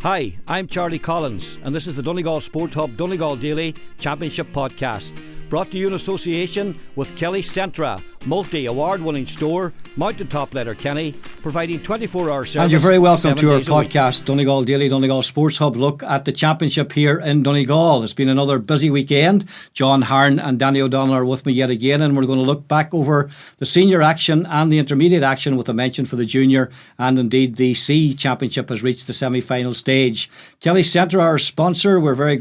Hi, I'm Charlie Collins, and this is the Donegal Sport Hub Donegal Daily Championship Podcast, brought to you in association with Kelly Centra, multi-award-winning store, Mountaintop Letterkenny, providing 24-hour service. And you're very welcome to our podcast, Donegal Daily, Donegal Sports Hub. Look at the championship here in Donegal. It's been another busy weekend. John Harn and Danny O'Donnell are with me yet again, and we're going to look back over the senior action and the intermediate action with a mention for the junior, and indeed the C Championship has reached the semi-final stage. Kelly Centra, our sponsor, we're very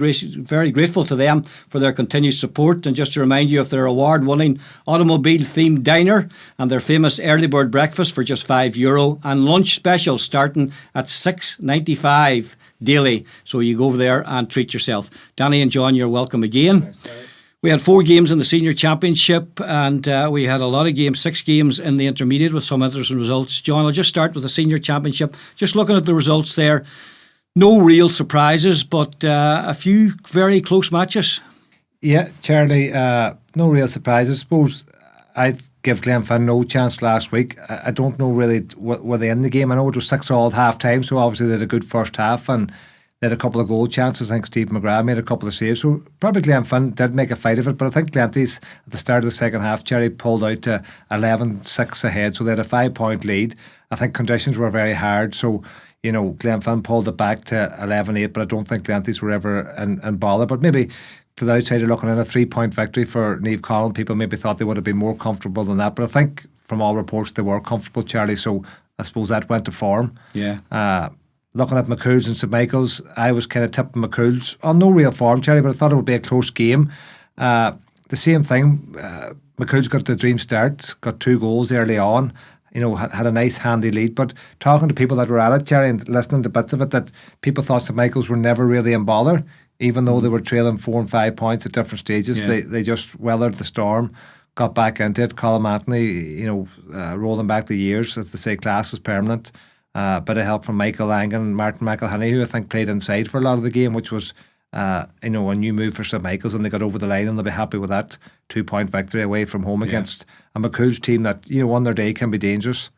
grateful to them for their continued support. And just to remind you of their award-winning automobile-themed diner and their famous early bird breakfast for just €5 and lunch special starting at $6.95 daily. So you go over there and treat yourself. Danny and John, you're welcome again. We had 4 games in the senior championship, and we had a lot of games, 6 games in the intermediate with some interesting results. John, I'll just start with the senior championship. Just looking at the results there, no real surprises, but a few very close matches. Yeah, Charlie, no real surprises. I suppose I'd give Glenfin no chance last week. I don't know really were they in the game. I know it was 6-all at half time, so obviously they had a good first half and they had a couple of goal chances. I think Steve McGrath made a couple of saves, so probably Glenfin did make a fight of it, but I think Glenties at the start of the second half, Cherry pulled out to 11-6 ahead, so they had a 5-point lead. I think conditions were very hard, so Glenfin pulled it back to 11-8, but I don't think Glenties were ever in bother. But maybe to the outsider looking in, a 3-point victory for Niamh Conall, people maybe thought they would have been more comfortable than that, but I think from all reports they were comfortable, Charlie, so I suppose that went to form. Yeah. Looking at McCool's and St Michael's, I was kind of tipping McCool's on no real form, Charlie, but I thought it would be a close game. The same thing, McCool's got the dream start, got 2 goals early on, had a nice handy lead, but talking to people that were at it, Cherry, and listening to bits of it, that people thought St Michael's were never really in bother, even though they were trailing 4 and 5 points at different stages. Yeah. They just weathered the storm, got back into it. Colin Anthony, rolling back the years, as they say, class is permanent. Bit of help from Michael Langan and Martin McElhinney, who I think played inside for a lot of the game, which was a new move for St Michael's, and they got over the line and they'll be happy with that 2-point victory away from home against a McCool's team that on their day can be dangerous.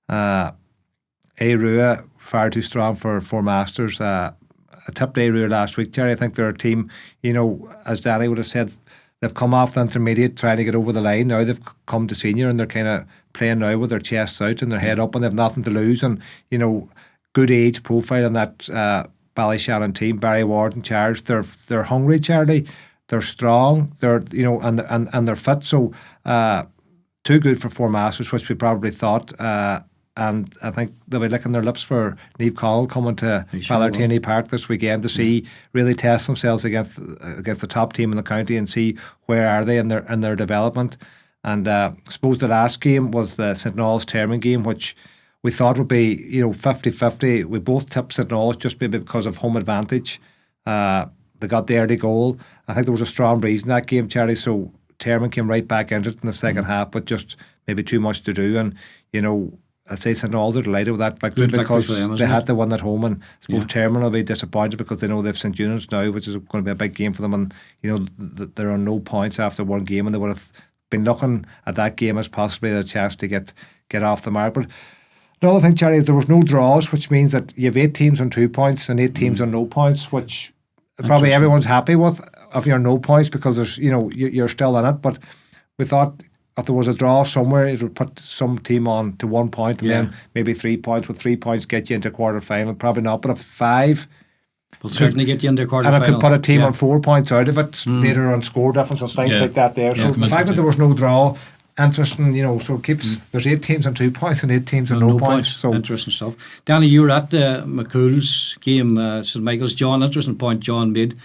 Rua far too strong for Masters. I tipped Rua last week, Terry. I think they're a team, as Danny would have said, they've come off the intermediate trying to get over the line. Now they've come to senior and they're kind of playing now with their chests out and their head up, and they've nothing to lose. And good age profile in that Ballyshannon team. Barry Ward in charge. They're hungry, Charlie. They're strong. They're and they're fit. So too good for 4 Masters, which we probably thought. And I think they'll be licking their lips for Niamh Conall coming to Ballartany Park this weekend to see, really test themselves against the top team in the county and see where are they in their development. And I suppose the last game was the St Noel's Termon game, which we thought would be 50-50. We both tipped St Noel's just maybe because of home advantage. They got the early goal. I think there was a strong breeze in that game, Charlie, so Termon came right back into it in the second half, but just maybe too much to do. And I'd say St Noel's are delighted with that victory because they had the one at home, and I suppose Termon will be disappointed because they know they've St Eunice now, which is going to be a big game for them, and there are no points after one game, and they would have been looking at that game as possibly a chance to get off the mark. But another thing, Charlie, is there was no draws, which means that you have 8 teams on 2 points and 8 teams on no points, which probably everyone's happy with if you're no points because there's you're still in it. But we thought if there was a draw somewhere, it would put some team on to 1 point and then maybe 3 points. With 3 points, get you into quarter final. Probably not, but if 5 will certainly get you into quarter final. And it could put a team on 4 points out of it later on score difference and things like that there. So the fact that there was no draw, interesting, so it keeps there's 8 teams on 2 points and 8 teams on no points. So interesting stuff. Danny, you were at the McCool's game, St Michael's. John, interesting point John made.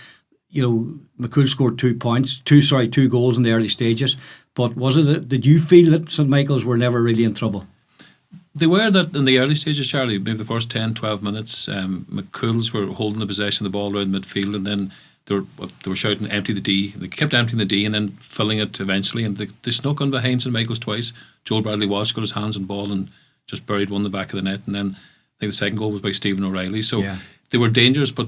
McCool scored 2 goals in the early stages. But did you feel that St Michael's were never really in trouble? They were that in the early stages, Charlie, maybe the first 10-12 minutes. McCool's were holding the possession of the ball around midfield, and then they were shouting empty the D. They kept emptying the D and then filling it eventually, and they snuck on behind St Michael's twice. Joel Bradley Walsh got his hands on the ball and just buried one in the back of the net, and then I think the second goal was by Stephen O'Reilly. So they were dangerous, but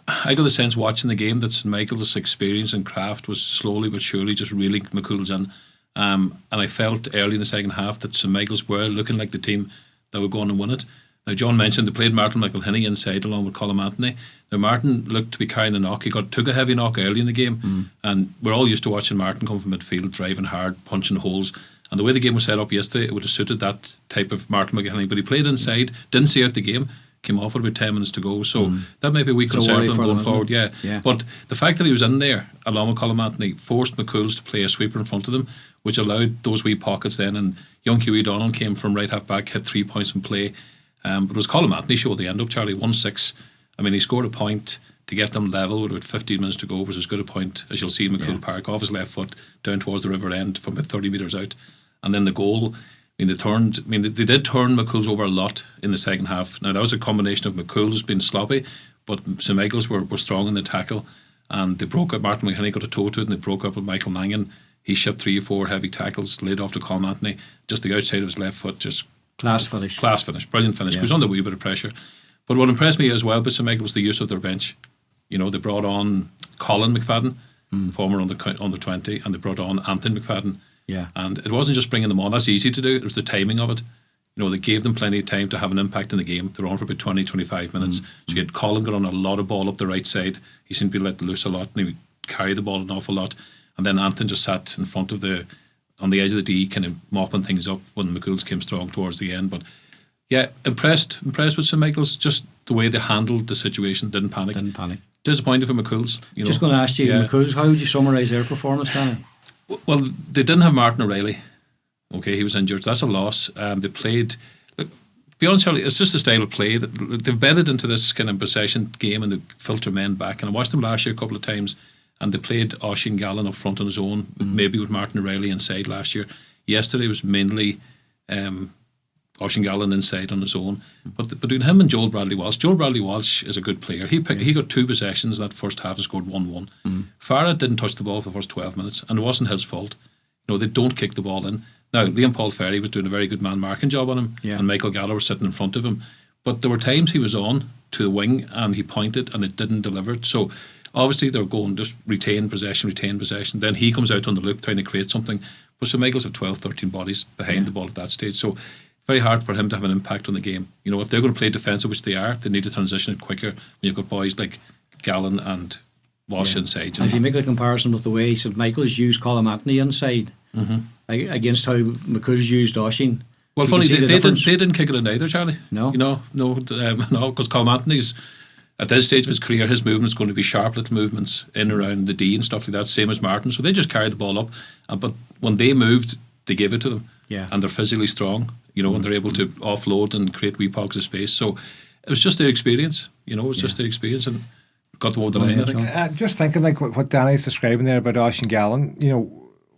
I got the sense watching the game that St Michael's experience and craft was slowly but surely just reeling McCool's in. And I felt early in the second half that St Michael's were looking like the team that would go on and win it. Now, John mentioned they played Martin McElhinney inside along with Colm Anthony. Now, Martin looked to be carrying a knock. He took a heavy knock early in the game, and we're all used to watching Martin come from midfield, driving hard, punching holes. And the way the game was set up yesterday, it would have suited that type of Martin McElhinney. But he played inside, didn't see out the game, came off with about 10 minutes to go. So that might be a wee concern for him going forward. Yeah. But the fact that he was in there, along with Colm Anthony, forced McCool's to play a sweeper in front of them, which allowed those wee pockets then. And young Hughie Donald came from right half back, hit 3 points in play. But it was Colm Anthony showed the end up, Charlie, 1-6. I mean, he scored a point to get them level with about 15 minutes to go, was as good a point as you'll see in McCool Park, off his left foot down towards the river end from about 30 metres out. And then the goal, I mean, they did turn McCool's over a lot in the second half. Now, that was a combination of McCool's being sloppy, but St Michael's were strong in the tackle, and they broke up. Martin McElhinney got a toe to it, and they broke up with Michael Mangan. He shipped 3 or 4 heavy tackles, laid off to Colm Anthony, just the outside of his left foot, just Class finish, brilliant finish. He was under a wee bit of pressure. But what impressed me as well by St Michael was the use of their bench. You know, they brought on Colin McFadden, former under 20, and they brought on Anthony McFadden. Yeah. And it wasn't just bringing them on. That's easy to do. It was the timing of it. You know, they gave them plenty of time to have an impact in the game. They were on for about 20-25 minutes. So you had Colin got on a lot of ball up the right side. He seemed to be let loose a lot, and he would carry the ball an awful lot. And then Anthony just sat in front of on the edge of the D, kind of mopping things up when McCool's came strong towards the end. But yeah, impressed with St Michael's, just the way they handled the situation, didn't panic. Disappointed for McCool's. Just going to ask you, McCool's, how would you summarise their performance, Danny? Well, they didn't have Martin O'Reilly. Okay, he was injured, so that's a loss. They played, look, to be honest, Charlie, it's just a style of play. They've bedded into this kind of possession game and they filter men back. And I watched them last year a couple of times, and they played Oisin Gallen up front on his own, maybe with Martin O'Reilly inside last year. Yesterday was mainly Oisin Gallen inside on his own. But between him and Joel Bradley Walsh is a good player. He got 2 possessions that first half and scored 1-1. Farah didn't touch the ball for the first 12 minutes, and it wasn't his fault. You know, they don't kick the ball in. Now, Liam Paul Ferry was doing a very good man marking job on him, and Michael Gallagher was sitting in front of him. But there were times he was on to the wing and he pointed and it didn't deliver. So obviously they're going just retain possession. Then he comes out on the loop trying to create something. But St Michael's have 12-13 bodies behind the ball at that stage. So very hard for him to have an impact on the game. You know, if they're going to play defensive, which they are, they need to transition it quicker when you've got boys like Gallen and Walsh inside. If you make the comparison with the way St Michael's used Colm Anthony inside against how McCool's used Oisin. Well, funny, they didn't kick it in either, Charlie. No. No, because Colm Anthony's, at this stage of his career, his movement's going to be sharp little movements in around the D and stuff like that, same as Martin. So they just carried the ball up. But when they moved, they gave it to them. Yeah. And they're physically strong, you know, and they're able to offload and create wee pockets of space. So it was just their experience, you know, just their experience, and got them over the line, I think. Just thinking like what Danny's describing there about Oisin Gallen, you know,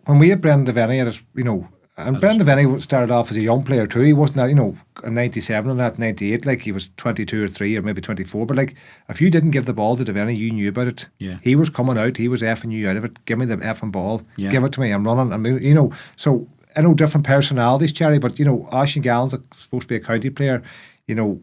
when we had Brendan Devaney at us, you know, and Brendan Devaney started off as a young player too. He wasn't, you know, in 97 and that 98, like he was 22 or 3 or maybe 24. But like, if you didn't give the ball to Devaney, you knew about it. Yeah. He was coming out, he was effing you out of it. Give me the effing ball. Yeah. Give it to me. I'm running. I mean, you know, so I know different personalities, Cherry, but you know, Oisin Gallen's supposed to be a county player. You know,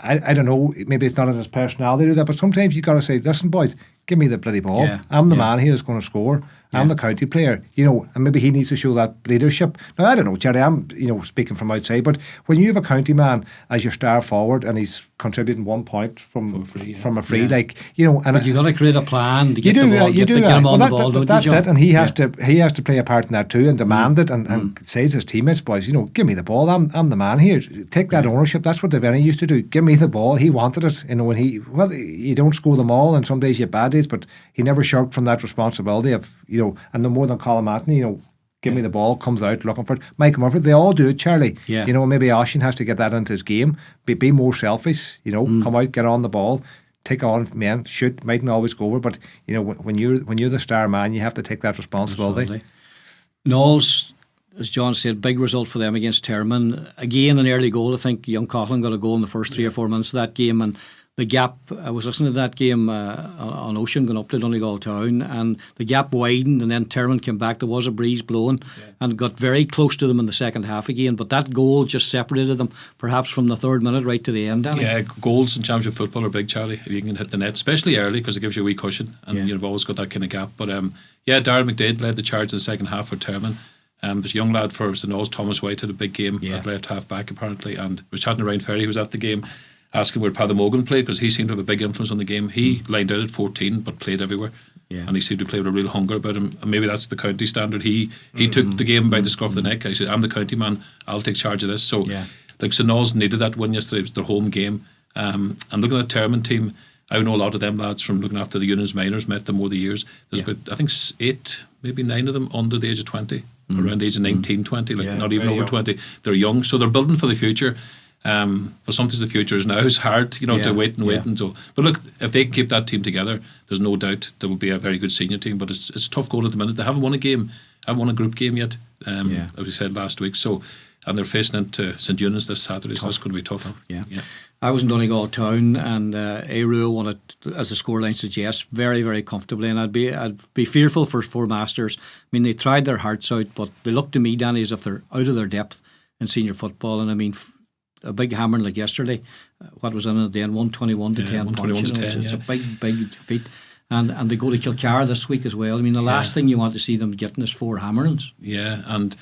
I don't know, maybe it's not in his personality to do that, but sometimes you got to say, listen, boys, give me the bloody ball. Yeah. I'm the man here that's going to score. I'm the county player, you know, and maybe he needs to show that leadership. Now, I don't know, Jerry, I'm, you know, speaking from outside, but when you have a county man as your star forward and he's contributing 1 point from a free, like, you know, and but you got to create a plan to get the ball, get him on the ball. That's it, and he has to play a part in that too and demand it and say to his teammates, boys, you know, give me the ball. I'm the man here. Take that ownership. That's what Devaney used to do. Give me the ball. He wanted it. You know, when you don't score them all, and some days you have bad days, but he never shirked from that responsibility of, you know, and no more than Colm Anthony, you know, give me the ball, comes out looking for it. Mike Murphy, they all do it, Charlie. Yeah. You know, maybe Oisin has to get that into his game. Be more selfish, you know, come out, get on the ball, take on men, shoot, mightn't always go over, but you know, when you're the star man, you have to take that responsibility. Knowles, as John said, big result for them against Termon. Again, an early goal. I think young Coughlin got a goal in the first 3 or 4 minutes of that game, and the gap, I was listening to that game on Ocean going up to Donegal Town, and the gap widened, and then Termon came back. There was a breeze blowing and got very close to them in the second half again, but that goal just separated them perhaps from the 3rd minute right to the end, Danny. Yeah, goals in championship football are big, Charlie, if you can hit the net, especially early, because it gives you a wee cushion, and you've always got that kind of gap. But Darren McDade led the charge in the second half for Termon. There's a young lad for St All's, Thomas White, had a big game at left half back apparently, and was chatting to Ryan Ferry, who was at the game, asking where Paddy Morgan played, because he seemed to have a big influence on the game. He lined out at 14 but played everywhere, and he seemed to play with a real hunger about him, and maybe that's the county standard. He took the game by the scruff of the neck. I said, I'm the county man, I'll take charge of this. So like St All's needed that win yesterday. It was their home game, and looking at the Termon team, I know a lot of them lads from looking after the Unions minors, met them over the years. There's about, I think, 8, maybe 9 of them under the age of 20, around the age of 19, 20, not even over young. 20. They're young, so they're building for the future. But sometimes the future is now. It's hard, to wait and so. But look, if they can keep that team together, there's no doubt there will be a very good senior team. But it's tough going at the minute. They haven't won a game, haven't won a group game yet, as we said last week. So, and they're facing into St Eunice this Saturday, so that's going to be tough. Yeah. I was in Donegal town, and Aru won it, as the scoreline suggests, very, very comfortably. And I'd be fearful for Four Masters. I mean, they tried their hearts out, but they look to me, Danny, as if they're out of their depth in senior football. And I mean, a big hammering like yesterday. What was in it at the end? 121 to 10 points. It's a big defeat. And they go to Kilcar this week as well. I mean, the last thing you want to see them getting is 4 hammerings. Yeah, and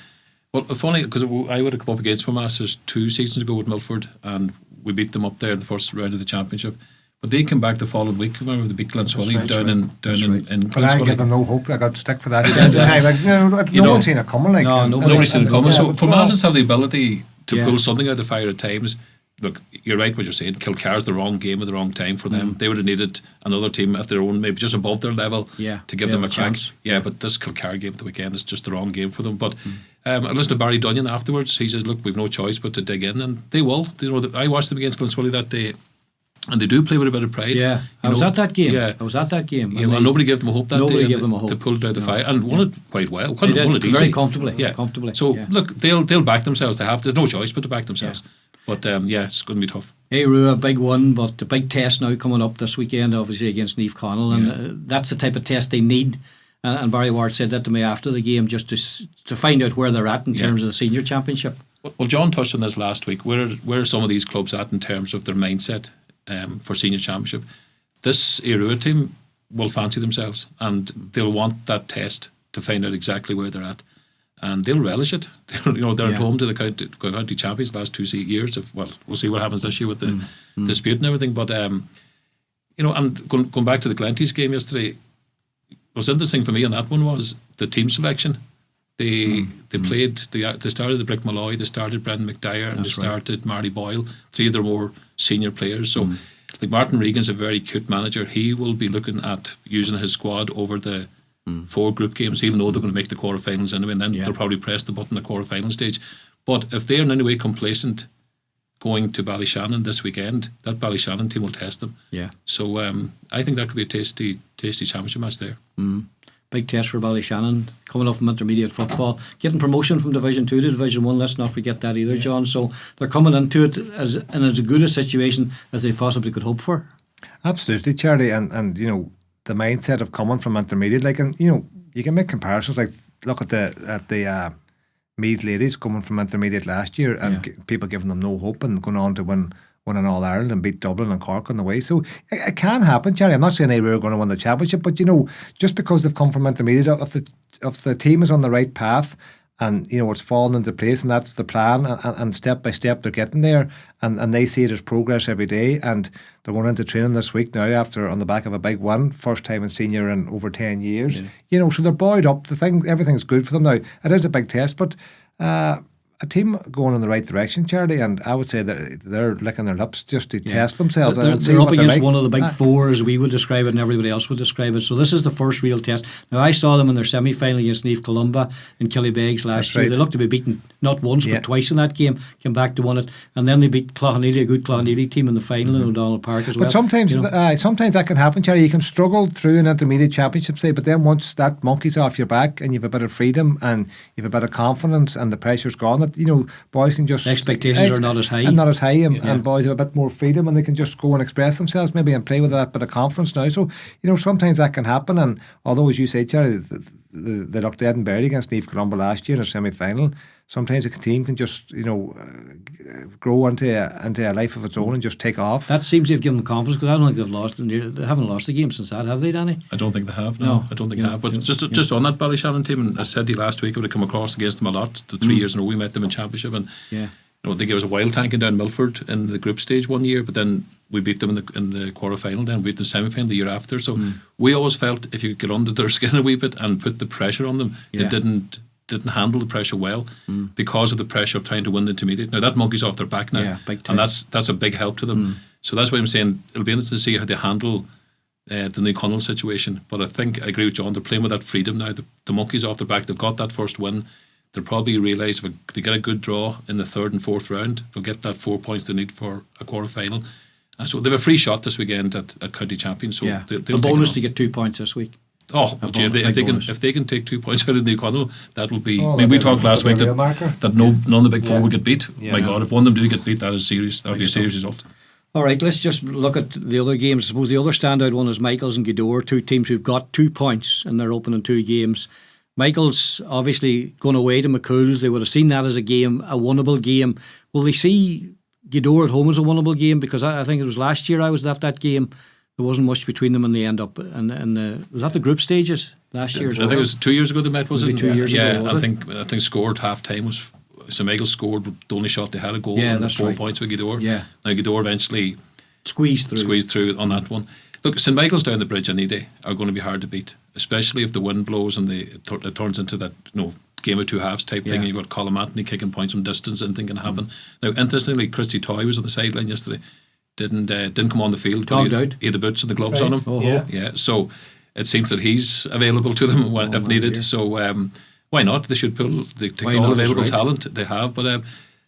well, funny, because I would have come up against Four Masters 2 seasons ago with Milford, and we beat them up there in the first round of the championship. But they came back the following week. Remember, they beat Glenswilly down in Glenswilly. But I give them no hope. I got stick for that at the time. Like, no one's seen it coming. Like, nobody's seen it coming. So Four Masters have the ability to pull something out of the fire at times. Look, you're right what you're saying. Kilcar's the wrong game at the wrong time for them. They would have needed another team at their own, maybe just above their level, to give them a crack. Yeah, but this Kilcar game at the weekend is just the wrong game for them. But I listened to Barry Dunyan afterwards. He says, look, we've no choice but to dig in, and they will. I watched them against Glenswilly that day, and they do play with a bit of pride. Yeah, I was at that game. Yeah, well, nobody gave them a hope that nobody day. Gave them a hope. They pulled it out of the fire and won it quite well. They did, won it easy. very comfortably. So look, they'll back themselves. There's no choice but to back themselves. But it's going to be tough. Hey, Rua, a big one, but the big test now coming up this weekend, obviously against Niamh Connell, and that's the type of test they need. And Barry Ward said that to me after the game, just to find out where they're at in terms of the senior championship. Well, John touched on this last week. Where are some of these clubs at in terms of their mindset for senior championship? This Arua team will fancy themselves, and they'll want that test to find out exactly where they're at. And they'll relish it. They're at home to the county champions the last 2 years. We'll see what happens this year with the dispute and everything. But and going back to the Glenties game yesterday, what was interesting for me on that one was the team selection. They played. They started the Brick Malloy. They started Brendan McDyer, and they started Marty Boyle. 3 of their more senior players. So, like Martin Regan's a very cute manager. He will be looking at using his squad over the 4 group games. He'll know they're going to make the quarterfinals anyway, and then they'll probably press the button at the quarterfinal stage. But if they're in any way complacent going to Ballyshannon this weekend, that Ballyshannon team will test them. Yeah. So I think that could be a tasty championship match there. Big test for Ballyshannon, coming up from intermediate football, getting promotion from Division 2 to Division 1. Let's not forget that either, John. So they're coming into it in as good a situation as they possibly could hope for. Absolutely, Charlie, and the mindset of coming from intermediate, you can make comparisons. Like, look at the Meath ladies coming from intermediate last year, and people giving them no hope and going on to win an All Ireland and beat Dublin and Cork on the way. So it can happen, Charlie. I'm not saying they were going to win the championship, but just because they've come from intermediate, if the team is on the right path, and it's fallen into place, and that's the plan, and step by step they're getting there, and they see it as progress every day, and they're going into training this week now after on the back of a big win, first time in senior in over 10 years. So they're buoyed up. Everything's good for them now. It is a big test, but a team going in the right direction, Charlie, and I would say that they're licking their lips just to test themselves. They're up against one of the big 4, as we would describe it, and everybody else would describe it. So this is the first real test. Now, I saw them in their semi-final against Niamh Columba in Killybegs last year. Right. They looked to be beaten not once but twice in that game, came back to win it, and then they beat Cloughaneely, a good Cloughaneely team, in the final in O'Donnell Park as well. But sometimes that can happen, Charlie. You can struggle through an intermediate championship, say, but then once that monkey's off your back and you've a bit of freedom and you've a bit of confidence and the pressure's gone, that boys can just expectations are not as high, and boys have a bit more freedom and they can just go and express themselves maybe and play with that bit of confidence now. So sometimes that can happen, and although, as you say, Charlie, they looked dead and buried against Neve Columba last year in a semi-final. Sometimes a team can just, grow into a life of its own and just take off. That seems to have given them confidence, because I don't think they've lost. They haven't lost a game since that, have they, Danny? I don't think they have. No, I don't think they have. But just on that Ballyshannon team, and I said to you last week, I would have come across against them a lot. The 3 years in a row we met them in Championship, and I think it was a wild tanking down Milford in the group stage one year, but then we beat them in the quarter final, then we beat them semi-final the year after. So we always felt if you could get under their skin a wee bit and put the pressure on them, they didn't handle the pressure well because of the pressure of trying to win the intermediate. Now that monkey's off their back now, and that's a big help to them. So that's why I'm saying it'll be interesting to see how they handle the New Connell situation. But I think I agree with John. They're playing with that freedom now. The monkey's off their back. They've got that first win. They'll probably realise if they get a good draw in the third and fourth round, they'll get that 4 points they need for a quarter final. And so they have a free shot this weekend at county champions. So they'll a bonus to get 2 points this week. Oh, if they can take 2 points out of New Connell, that will be. We talked last week that none of the big four would get beat. My God, if one of them do get beat, that is serious. That would be a serious result. All right, let's just look at the other games. I suppose the other standout one is Michaels and Gweedore, two teams who've got 2 points in their opening 2 games. Michaels obviously going away to McCool's. They would have seen that as a winnable game. Will they see Gweedore at home as a winnable game? Because I think it was last year I was at that game. There wasn't much between them, and they end up. Was that the group stages last year? I think it was 2 years ago they met. Was it? 2 years ago. I think scored half time was. So Michaels scored the only shot they had a goal. And that's 4 points with Gweedore. Yeah. Now Gweedore eventually squeezed through on that one. Look, St Michael's down the bridge any day are going to be hard to beat, especially if the wind blows and it turns into that game of 2 halves type thing. And you've got Colm Anthony kicking points from distance. Anything can happen. Now, interestingly, Christy Toy was on the sideline yesterday. Didn't come on the field. Togged out. He had the boots and the gloves on him. Yeah. So it seems that he's available to them if needed. Dear. So why not? They should take all available talent they have. But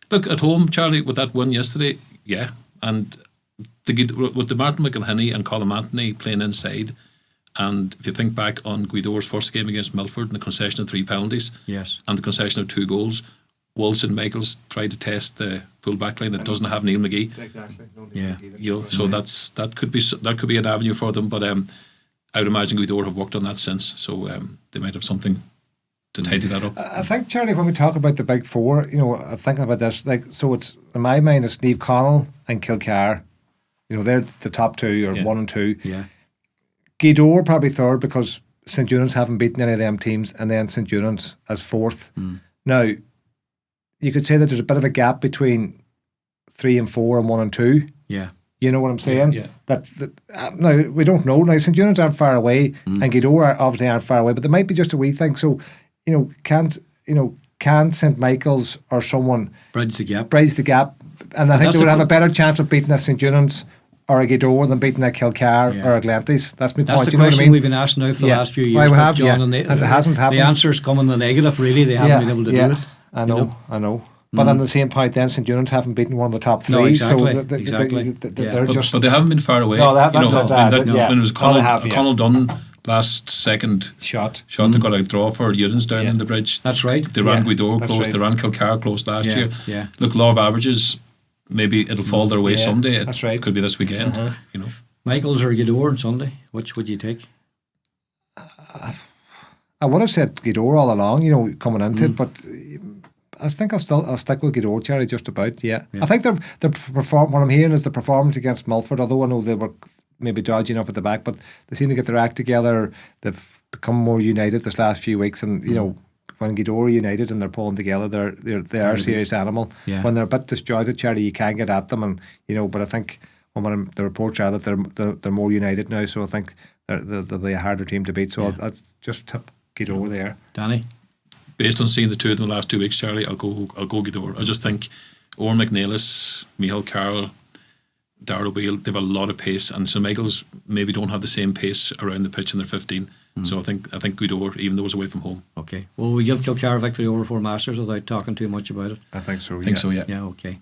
look, at home, Charlie, with that win yesterday, and with the Martin McElhinney and Colm Anthony playing inside, and if you think back on Gweedore's first game against Milford and the concession of 3 penalties, and the concession of 2 goals, Wolves and Michaels tried to test the full back line that doesn't have Neil McGee. Exactly. So that could be an avenue for them. But I would imagine Gweedore have worked on that since, so they might have something to tidy that up. I think, Charlie, when we talk about the big four, I'm thinking about this. So it's in my mind, it's Neve Connell and Kilcar. They're the top 2 or 1 and 2. Yeah. Gweedore probably third because St Eunan's haven't beaten any of them teams, and then St Eunan's as 4th. Now, you could say that there's a bit of a gap between 3 and 4 and 1 and 2. Yeah. You know what I'm saying? Yeah. That now we don't know. Now St Eunan's aren't far away, and Gweedore obviously aren't far away, but there might be just a wee thing. So, can St Michael's or someone bridge the gap? And I think they would have a better chance of beating a St Eunan's or a Gweedore than beating a Kilcar or a Glenties. That's my point. That's the question we've been asked now for the last few years. We have, John, and it hasn't happened. The answer's come in the negative, really. They haven't been able to do it. I know. But on the same point, then St Eunan's haven't beaten one of the top 3. No, exactly. So they're just. But they haven't been far away. No, that's when it was Connell Dunn last second shot. They got a draw for Eudens down in the bridge. That's right. They ran Gweedore close. They ran Kilcar close last year. Yeah. Look, law of averages. Maybe it'll fall their way someday. That's right. It could be this weekend. Michaels or Gweedore on Sunday? Which would you take? I would have said Gweedore all along. Coming into it, but I think I'll stick with Gweedore, Terry, just about. Yeah. I think they're perform. What I'm hearing is the performance against Milford. Although I know they were maybe dodgy enough at the back, but they seem to get their act together. They've become more united this last few weeks, and when Gweedore are united and they're pulling together, they are a serious animal. Yeah. When they're a bit disjointed, Charlie, you can get at them, and but I think the reports are that they're more united now. So I think they'll be a harder team to beat. So I'll just tip Gweedore there. Danny, based on seeing the 2 of them the last 2 weeks, Charlie, I'll go Gweedore. I just think Owen McNeilis, Michael Carroll, Darragh O'Beal, they have a lot of pace, and St Michael's maybe don't have the same pace around the pitch in their 15. So I think Gweedore, even though it's away from home. Okay. Well, we give Kilcar a victory over 4 Masters without talking too much about it. I think so. Yeah. Yeah. Okay.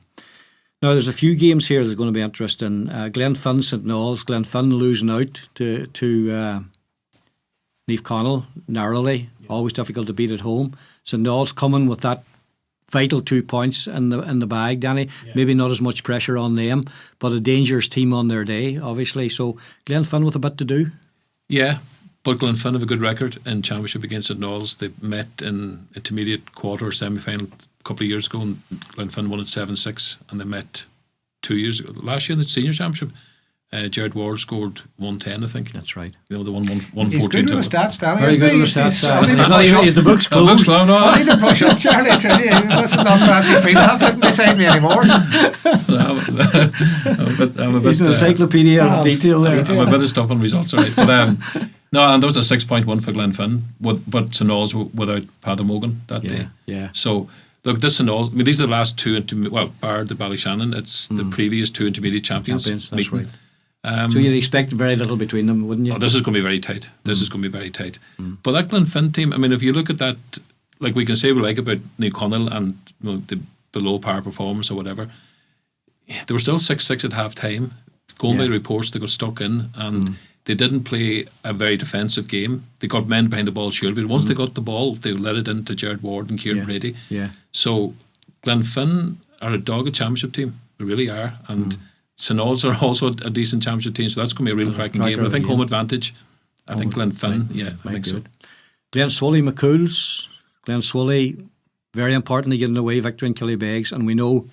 Now there's a few games here that's going to be interesting. Glenfin, St Knolls. Glenfin losing out to Neve Connell narrowly. Always difficult to beat at home. St Knolls coming with that vital 2 points in the bag, Danny. Maybe not as much pressure on them, but a dangerous team on their day, obviously. So Glenfin with a bit to do. Yeah, But Glenfin have a good record in championship against St Knowles. They met in intermediate quarter or semi-final a couple of years ago, and Glenfin won at 7-6, and they met 2 years ago. Last year in the senior championship, Jared Ward scored 110, I think. That's right. You know, the 114. He's good with the stats, Danny. Very good with the stats. Is the book's The book's closed? closed. No, I need to brush up, Charlie. I tell you, that's not fancy freelance sitting beside me anymore. I'm a bit, He's an encyclopedia of detail there. I'm a bit of stuff on results, all right. But no, and there was a 6-point win for Glenfin, but St Knowles without Paddy Mogan that day. Yeah. So look, this St Knowles. I mean, these are the last two. Bar the Ballyshannon. It's the previous two intermediate champions. That's meeting. right. So you'd expect very little between them, wouldn't you? Oh, this is going to be very tight. This is going to be very tight. But that Glenfin team, I mean, if you look at that, like we can say we like about Neil Connell and the below par performance or whatever, they were still 6-6 at half time. Going by the reports, they got stuck in and they didn't play a very defensive game. They got men behind the ball, sure, but once they got the ball, they let it into Jared Ward and Kieran Brady. Yeah. So Glenfin are a dogged championship team. They really are. And St Knowles are also a decent championship team, so that's going to be a real cracking game. But I think home advantage. I think Glenfin, I think so. Glenswally, McCools. Glenswally, very important to get an away victory in Killybegs, and we know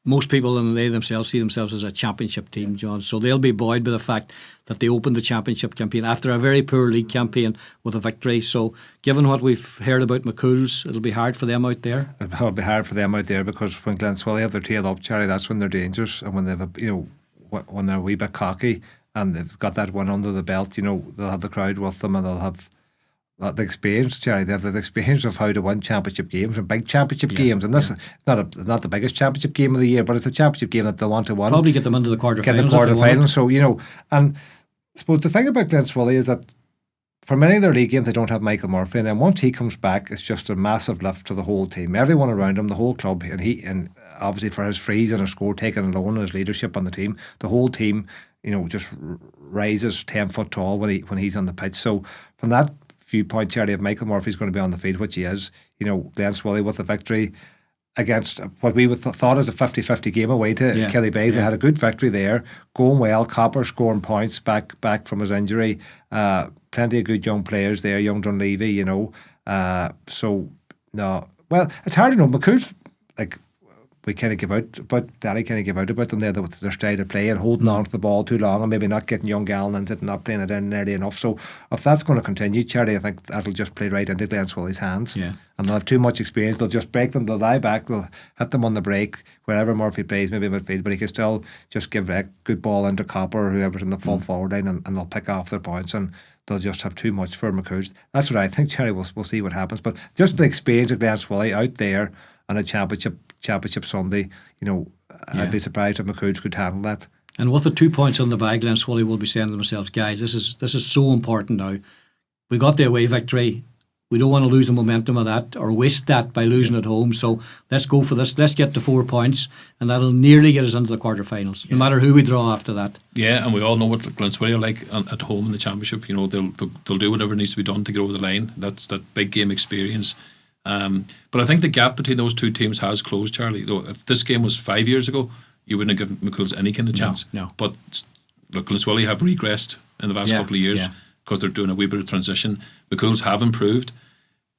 most people and they themselves see themselves as a championship team, John. So they'll be buoyed by the fact that they opened the championship campaign after a very poor league campaign with a victory. So given what we've heard about McCools, it'll be hard for them out there. It'll be hard for them out there because when Glenswally have their tail up, Charlie, that's when they're dangerous, and when they've when they're a wee bit cocky and they've got that one under the belt, they'll have the crowd with them and they'll have the experience, Jerry. They have the experience of how to win championship games and big championship games. And this is not the biggest championship game of the year, but it's a championship game that they want to win. Probably get them into the quarterfinals. Get the quarterfinals. So, and I suppose the thing about Glenswally is that for many of their league games, they don't have Michael Murphy. And then once he comes back, it's just a massive lift to the whole team. Everyone around him, the whole club, and obviously for his frees and his score taking alone and his leadership on the team, the whole team, just rises 10 foot tall when he's on the pitch. So from that viewpoint, Charlie, if Michael Murphy's going to be on the field, which he is, Glenswally with the victory against what we would thought as a 50-50 game away to Killybegs. They had a good victory there, going well. Copper scoring points back from his injury. Plenty of good young players there, young Dunleavy, so no, well, it's hard to know. McCool's we kind of give out, but Danny kind of give out about them there, with their style of play and holding on to the ball too long and maybe not getting young Gallen into it and not playing it in early enough. So if that's going to continue, Charlie, I think that'll just play right into Glenswally's hands. Yeah. And they'll have too much experience. They'll just break them, they'll lie back, they'll hit them on the break, wherever Murphy plays, maybe midfield, but he can still just give a good ball into Copper or whoever's in the full forward line and they'll pick off their points and they'll just have too much for McCool's. That's what I think, Charlie. We'll see what happens. But just the experience of Glenswally out there on a championship Sunday, I'd be surprised if McCool's could handle that. And with the 2 points on the bag, Glenswally will be saying to themselves, guys, this is so important now. We got the away victory. We don't want to lose the momentum of that or waste that by losing at home. So let's go for this. Let's get to 4 points, and that'll nearly get us into the quarterfinals, no matter who we draw after that. Yeah, and we all know what Glenswally are like at home in the championship. They'll do whatever needs to be done to get over the line. That's that big game experience. But I think the gap between those two teams has closed, Charlie. If this game was 5 years ago, you wouldn't have given McCool's any kind of chance. No. But look, Glenswally have regressed in the last couple of years because they're doing a wee bit of transition. McCool's have improved,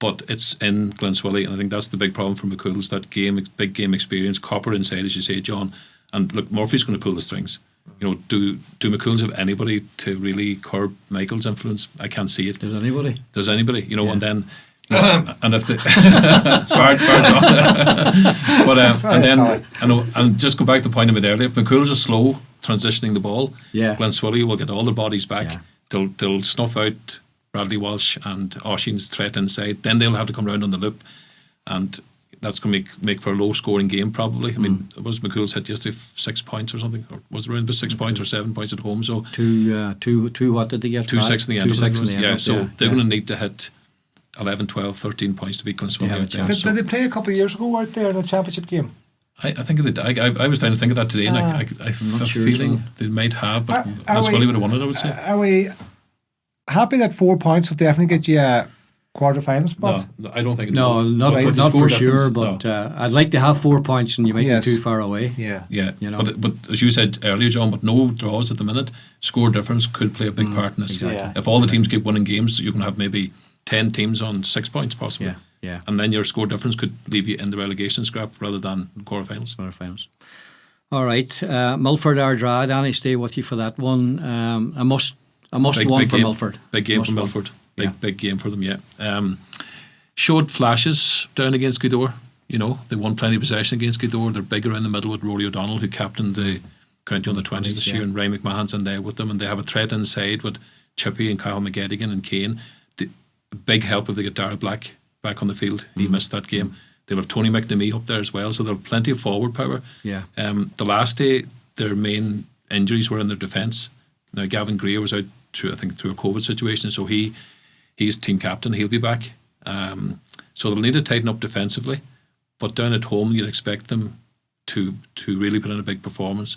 but it's in Glenswally, and I think that's the big problem for McCool's, that big game experience. Copper inside, as you say, John. And look, Murphy's going to pull the strings. Do McCool's have anybody to really curb Michael's influence? I can't see it. Does anybody? And then. And if the and just go back to the point I made earlier, if McCool's are slow transitioning the ball, Glenswally will get all their bodies back. They'll snuff out Bradley Walsh and Oisin's threat inside. Then they'll have to come round on the loop, and that's going to make for a low scoring game probably. I mean, was McCool's hit yesterday 6 points or something, or was it around about 6 points or 7 points at home? So two what did they get? 2-6 in the end. So they're going to need to hit 11, 12, 13 points to beat Glenswally. Did they play a couple of years ago out there in a championship game? I think they did. I was trying to think of that today, and I have a feeling they might have, but Glenswally would have won it, I would say. Are we happy that 4 points will definitely get you quarter-final spot? No, I don't think. No, not the not score for sure. difference, But I'd like to have 4 points, and you might Yes. be too far away. Yeah. Yeah, You know. but as you said earlier, John, with no draws at the minute, score difference could play a big part in this. exactly. Yeah. If all the teams keep winning games, you can have maybe 10 teams on 6 points possibly. Yeah, yeah. And then your score difference could leave you in the relegation scrap rather than quarterfinals. Quarterfinals. All right, Milford Ardra. Danny, stay with you for that one. A must one for game. Milford. Big game Must for win. Milford. Yeah. Big game for them. Yeah. Showed flashes down against Gweedore. You know, they won plenty of possession against Gweedore. They're bigger in the middle with Rory O'Donnell, who captained the county on the 20s this year, and Ray McMahon's in there with them, and they have a threat inside with Chippy and Kyle McGettigan and Kane. The big help if they get Dara Black back on the field. He missed that game. They'll have Tony McNamee up there as well, so they'll have plenty of forward power. Yeah. The last day, their main injuries were in their defence. Now, Gavin Greer was out through a COVID situation, so he's team captain. He'll be back. So they'll need to tighten up defensively, but down at home, you'd expect them to really put in a big performance.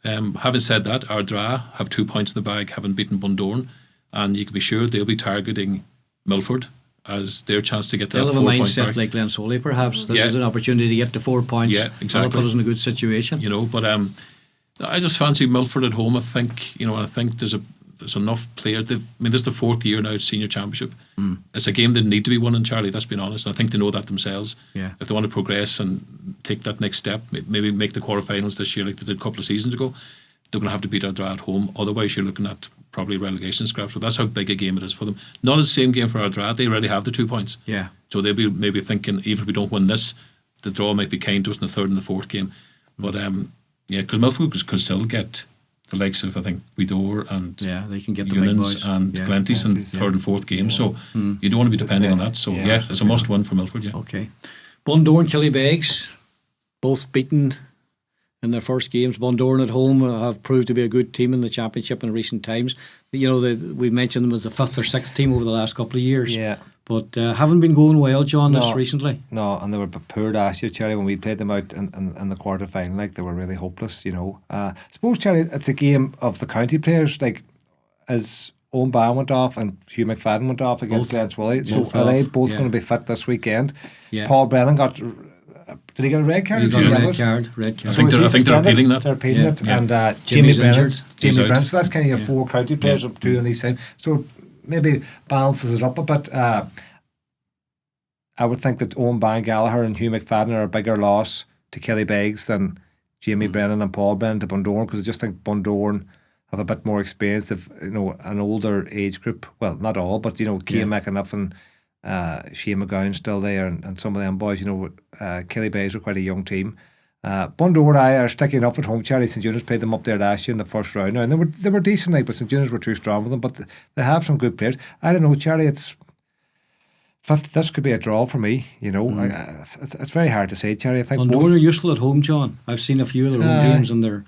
Having said that, Ardra have 2 points in the bag, having beaten Bundoran, and you can be sure they'll be targeting Milford as their chance to get to They'll that have a 4 point mindset mark. like Glen Solly, perhaps. This Yeah. is an opportunity to get to 4 points. Yeah, exactly. That'll put us in a good situation. You know, but I just fancy Milford at home. I think there's enough players. This is the 4th year now at senior championship. It's a game they need to be winning, Charlie. Let's be honest. I think they know that themselves. Yeah. If they want to progress and take that next step, maybe make the quarterfinals this year like they did a couple of seasons ago, they're going to have to beat Ardra at home. Otherwise, you're looking at probably relegation scraps. So that's how big a game it is for them. Not the same game for Ardra. They already have the 2 points. Yeah. So they'll be maybe thinking, even if we don't win this, the draw might be kind to us in the 3rd and the 4th game. But because Milford could still get the likes of, I think, Gweedore and Yeah, they can get the big Unans boys. and Yeah. Glenties in Glenties, 3rd and 4th games. So you don't want to be depending on that. So Yeah, it's a must win for Milford. Yeah. Okay. Bundoran, Killybegs, both beaten in their first games. Bundoran at home have proved to be a good team in the championship in recent times. You know, we mentioned them as the 5th or 6th team over the last couple of years. Yeah. But haven't been going well, John, this No. recently. No, and they were poor last year, Cherry, when we played them out in the quarter final. Like, they were really hopeless, you know. I suppose, Cherry, it's a game of the county players. Like, as Owen Barn went off and Hugh McFadden went off against Both. Glenswilly. So Both are they off, both yeah. going to be fit this weekend? Yeah. Paul Brennan got... Did he get a red card? He or got two a red yellows? card. I think So they're is he appealing suspended? that. They're appealing Yeah. it. Yeah. And Jimmy's Jamie Brennan. injured. He's Jamie out. Brennan. So that's kind of your 4 county players Yeah. up 2 on each side. So maybe balances it up a bit. I would think that Owen Ban Gallagher and Hugh McFadden are a bigger loss to Killybegs than Jamie Brennan and Paul Brennan to Bundoran, because I just think Bundoran have a bit more experience. They've, you know, an older age group. Well, not all, but, you know, Cian McAnuff and Shane McGowan still there, and some of them boys. You know, Killybegs are quite a young team. Bundoran are sticky enough at home. Charlie St Eunice played them up there last year in the first round. Now, and they were decent, like, but St Eunice were too strong for them. But they have some good players. I don't know, Charlie. It's 50. This could be a draw for me. You know, it's very hard to say, Charlie. I think Bundoran are useful at home, John. I've seen a few of their own games, and they're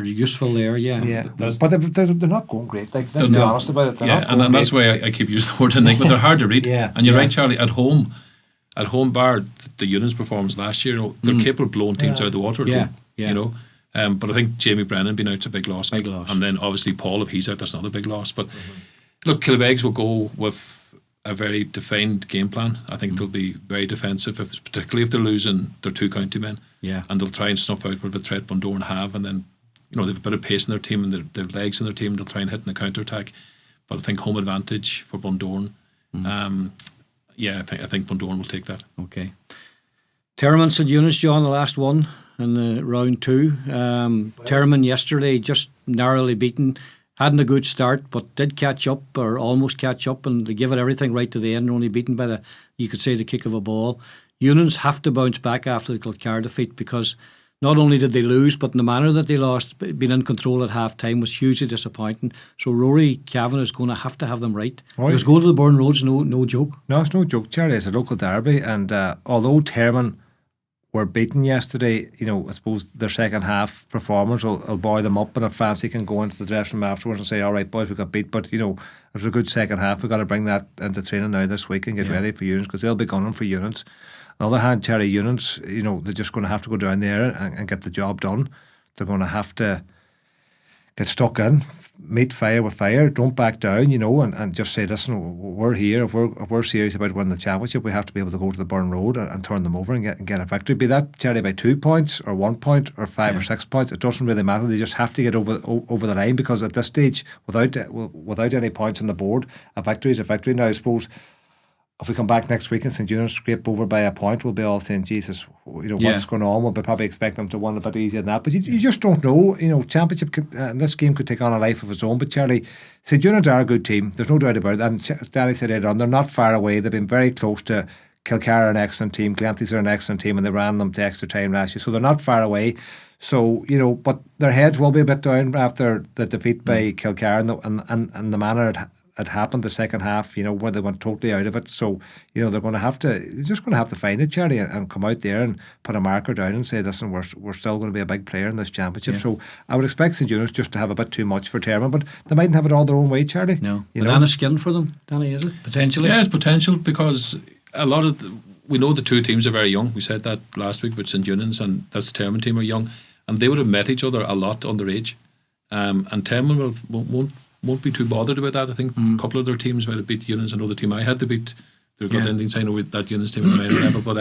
useful there. Yeah. Yeah, but they're not going great. Like, let's be honest about it. They're not going and that's great. why I keep using the word enigma. They're hard to read. Yeah, and you're yeah. right, Charlie. At home, bar the Union's performance last year, they're capable of blowing teams out of the water. At Yeah, home, yeah. You know. But I think Jamie Brennan being out's a big loss. Big loss. And then obviously Paul, if he's out, that's another big loss. But look, Killybegs will go with a very defined game plan. I think they'll be very defensive, particularly if they're losing their 2 county men. Yeah. And they'll try and snuff out whatever threat Bundoran have, and then, you know, they've a bit of pace in their team and their legs in their team. They'll try and hit in the counter attack. But I think home advantage for Bundoran. I think Bundoran will take that. Okay. Termon St Eunice, John, the last one in the round 2. Termon yesterday just narrowly beaten. Hadn't a good start, but did catch up, or almost catch up, and they give it everything right to the end, only beaten by you could say, the kick of a ball. Unans have to bounce back after the Kilcar defeat, because not only did they lose, but in the manner that they lost, being in control at half time was hugely disappointing. So Rory Cavan is going to have them right. Because go to the Burn Road's no joke. No, it's no joke, Charlie. It's a local derby, and although Termon were beaten yesterday, you know, I suppose their second half performance will buoy them up, and if Fancy can go into the dressing room afterwards and say, all right, boys, we got beat, but, you know, it was a good second half. We've got to bring that into training now this week and get ready for Units, because they'll be gunning for Units. On the other hand, Cherry Units, you know, they're just going to have to go down there and get the job done. They're going to have to get stuck in, meet fire with fire, don't back down, and just say, listen, we're here. If we're serious about winning the championship, we have to be able to go to the Burn Road and turn them over and get a victory. Be that Cherry by 2 points or 1 point or 5 or 6 points, it doesn't really matter. They just have to get over the line, because at this stage, without any points on the board, a victory is a victory. Now, I suppose, if we come back next week and St. Eunice scrape over by a point, we'll be all saying, Jesus, what's going on? We'll probably expect them to win a bit easier than that. But you just don't know. Championship, and this game could take on a life of its own. But Charlie, St. Eunice are a good team. There's no doubt about it. And Danny said earlier on, they're not far away. They've been very close to Kilcara, an excellent team. Glanties are an excellent team, and they ran them to extra time last year. So they're not far away. So, but their heads will be a bit down after the defeat by Kilcara and the manner it happened the second half, where they went totally out of it. So, they're just going to have to find it, Cherry, and come out there and put a marker down and say, listen, we're still going to be a big player in this championship. Yeah. So I would expect St. Eunice just to have a bit too much for Termon, but they mightn't have it all their own way, Cherry. No. Banana skin for them, Danny, is it? Potentially? Yeah, it's potential, because a lot of we know the two teams are very young. We said that last week, but St. Eunice and this Termon team are young, and they would have met each other a lot underage. And Termon won't be too bothered about that. I think a couple of their teams might have beat Eunice. I know the team I had to beat, they've got Indians. I know that Eunice team at the minor level. But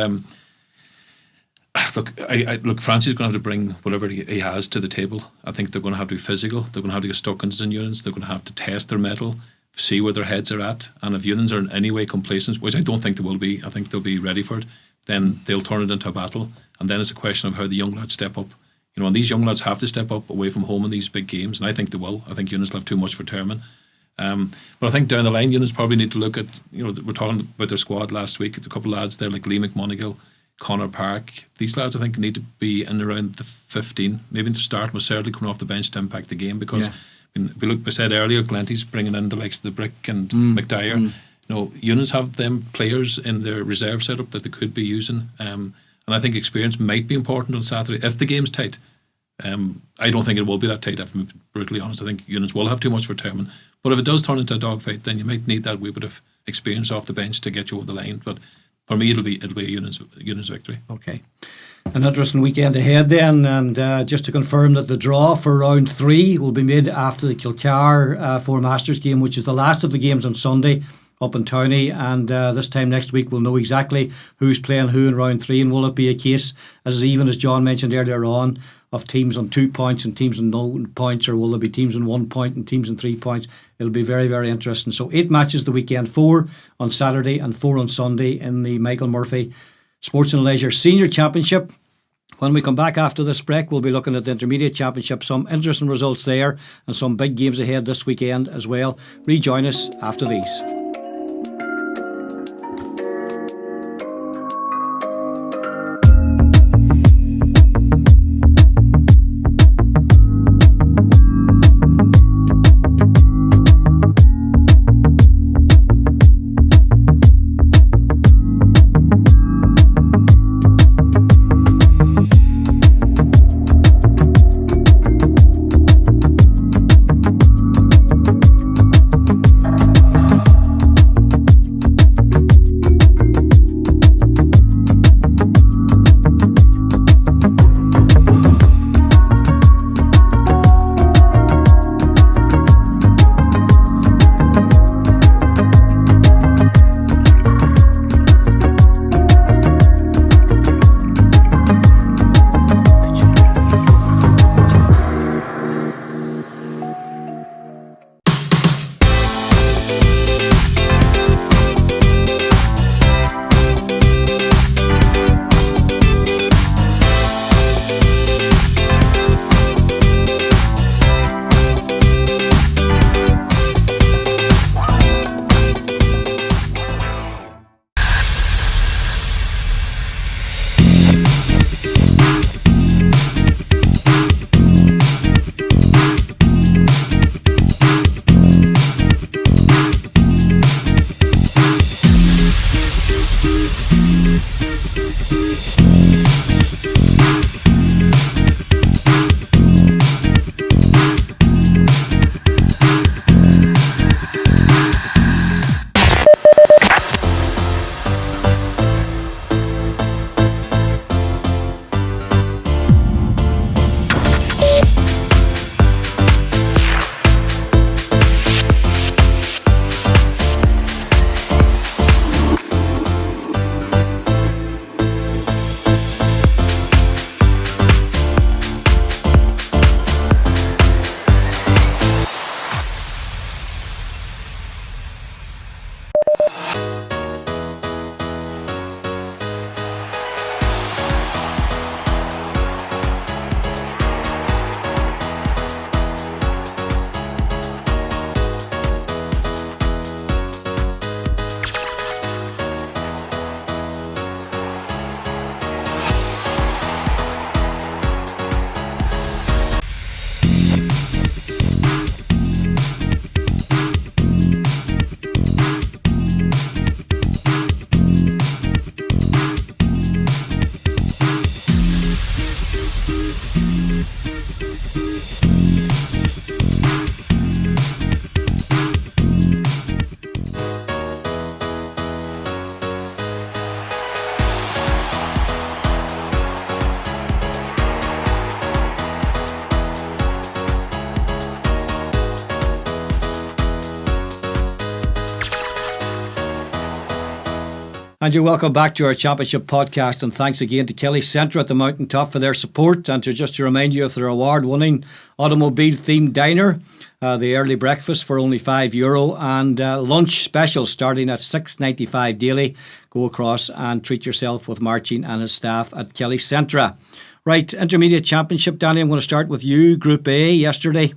look, Francie's going to have to bring whatever he has to the table. I think they're going to have to be physical. They're going to have to get stuck into St. Eunice. They're going to have to test their mettle, see where their heads are at. And if Eunice are in any way complacent, which I don't think they will be, I think they'll be ready for it, then they'll turn it into a battle. And then it's a question of how the young lads step up. And these young lads have to step up away from home in these big games, and I think they will. I think Eunice will have too much for Termon. But I think down the line, Eunice probably need to look at, we're talking about their squad last week. It's a couple of lads there like Lee McMonigal, Connor Park. These lads, I think, need to be in around the 15, maybe to start, but certainly coming off the bench to impact the game, because if we look, I said earlier, Glenty's bringing in the likes of the Brick and McDyer. Eunice have them players in their reserve setup that they could be using. And I think experience might be important on Saturday if the game's tight. I don't think it will be that tight, if I'm brutally honest. I think Eunice will have too much for Termon. But if it does turn into a dogfight, then you might need that wee bit of experience off the bench to get you over the line. But for me, it'll be a Eunice victory. Okay. An interesting weekend ahead then, and just to confirm that the draw for round 3 will be made after the Kilcar Four Masters game, which is the last of the games on Sunday up in Towney, and this time next week we'll know exactly who's playing who in round 3, and will it be a case, even as John mentioned earlier on, of teams on 2 points and teams on 0 points, or will there be teams on 1 point and teams on 3 points? It'll be very, very interesting. So 8 matches the weekend, 4 on Saturday and 4 on Sunday in the Michael Murphy Sports and Leisure Senior Championship. When we come back after this break, we'll be looking at the Intermediate Championship, some interesting results there and some big games ahead this weekend as well. Rejoin us after these. And you're welcome back to our Championship podcast, and thanks again to Kelly Centre at the Mountaintop for their support, and to remind you of their award-winning automobile-themed diner, the early breakfast for only €5, and lunch special starting at $6.95 daily. Go across and treat yourself with Marcin and his staff at Kelly Centre. Right, Intermediate Championship, Danny, I'm going to start with you. Group A yesterday.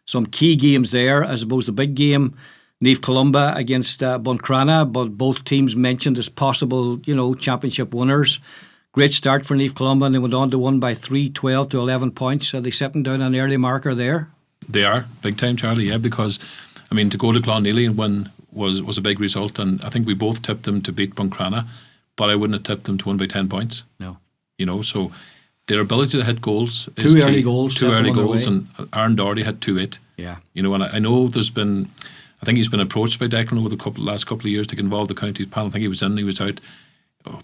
Some key games there. I suppose the big game, Niamh Columba against Buncrana, but both teams mentioned as possible, championship winners. Great start for Niamh Columba, and they went on to win by 12 to 11 points. Are they setting down an early marker there? They are, big time, Charlie, yeah, because, to go to Clonneely and win was a big result, and I think we both tipped them to beat Buncrana, but I wouldn't have tipped them to win by 10 points. No. So their ability to hit goals is Two key. early goals, and Aaron Doherty had 2-8. Yeah. And I know I think he's been approached by Declan over the last couple of years to get involved in the counties panel. I think he was in, he was out.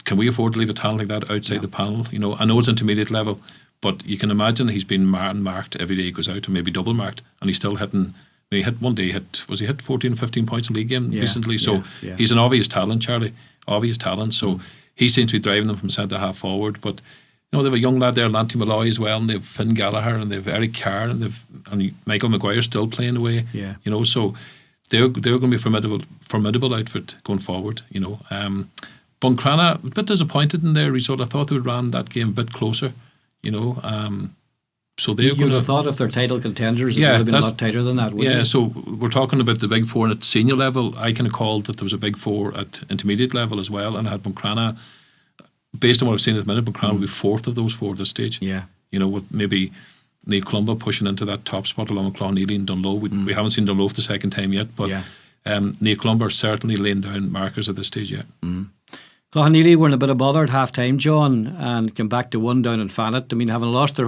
Can we afford to leave a talent like that outside the panel? I know it's intermediate level, but you can imagine he's been marked every day he goes out, or maybe double marked, and he's still hitting. He hit one day, he hit 14, 15 points in league game recently? So he's an obvious talent, Charlie. Obvious talent. So he seems to be driving them from centre half forward. But they have a young lad there, Lanty Malloy as well, and they have Finn Gallagher, and they have Eric Carr, and Michael Maguire still playing away. Yeah. So they're going to be a formidable outfit going forward. Buncrana, a bit disappointed in their result. I thought they would run that game a bit closer. So you would have thought if they're title contenders, it would have been a lot tighter than that, wouldn't it? So we're talking about the big four at senior level. I kind of called that there was a big four at intermediate level as well, and I had Buncrana. Based on what I've seen at the minute, Buncrana will be fourth of those four at this stage. Yeah. With maybe Niamh Columba pushing into that top spot along with Clonneely and Dunloe. We haven't seen Dunloe for the second time yet, but Niamh Columba are certainly laying down markers at this stage yet. Clonneely were in a bit of bother at half time, John, and came back to one down in Fannet. Having lost their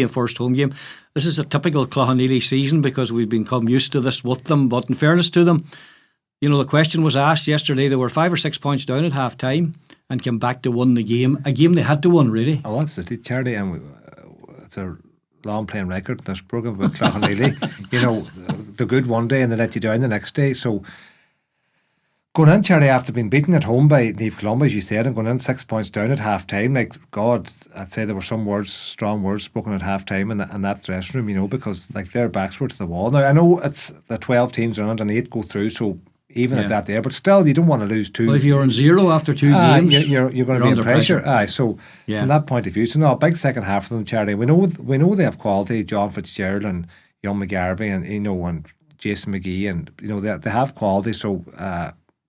first home game, this is a typical Clonneely season because we've become used to this with them. But in fairness to them, the question was asked yesterday. They were 5 or 6 points down at half time and came back to win the game. A game they had to win, really. I want to charity, and it's a long playing record. This programme about Clonneely. They're good one day and they let you down the next day. So going in, Charlie, after being beaten at home by Niamh Columba, as you said, and going in 6 points down at half time, I'd say there were some strong words spoken at half time in that dressing room, because their backs were to the wall. Now, I know it's the 12 teams around and 8 go through, so even at that there, but still, you don't want to lose two. Well, if you're on 0 after 2 games, you're going to be under pressure. So from that point of view, a big second half for them, Charlie. We know they have quality. John Fitzgerald and Young McGarvey and and Jason McGee, and they have quality. So.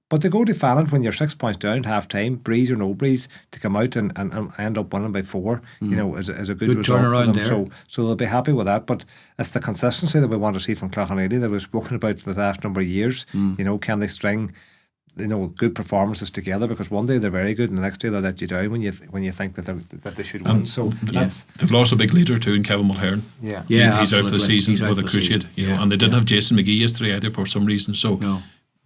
But to go to Fannet when you're 6 points down at half time, breeze or no breeze, to come out and end up winning by 4, is a good result for them. There. So they'll be happy with that. But it's the consistency that we want to see from Clonneely that we've spoken about for the last number of years. Can they string good performances together? Because one day they're very good and the next day they'll let you down when you think that they should win. So they've lost a big leader too in Kevin Mulhern. He's out for the season with a cruciate. And they didn't have Jason McGee yesterday either for some reason. So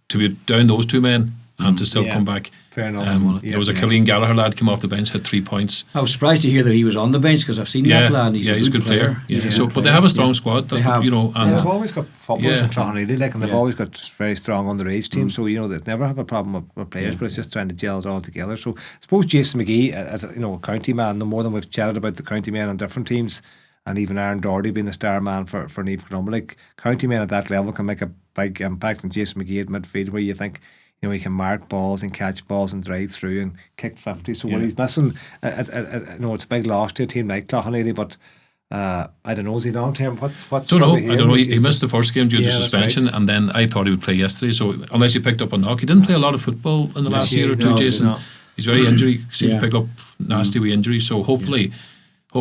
to be down those two men and to still come back. Fair enough. There was a Killian Gallagher lad came off the bench, had 3 points. I was surprised to hear that he was on the bench because I've seen that lad. He's a good player. But they have a strong squad. That's and they've always got footballers in Clonneely, and they've always got very strong underage teams. So they'd never have a problem with players, but it's just trying to gel it all together. So I suppose Jason McGee, as a county man, the more than we've chatted about the county men on different teams, and even Aaron Doherty being the star man for Niamh Columba, county men at that level can make a big impact. And Jason McGee at midfield, where you think he can mark balls and catch balls and drive through and kick 50. So what he's missing, it's a big loss to a team like Clonneely, but I don't know, is he long term? What's I don't know. He missed the first game due to suspension, and then I thought he would play yesterday. So unless he picked up a knock, he didn't play a lot of football in the last year or two. Jason, he's very injury. Seems to pick up nasty wee injuries. So hopefully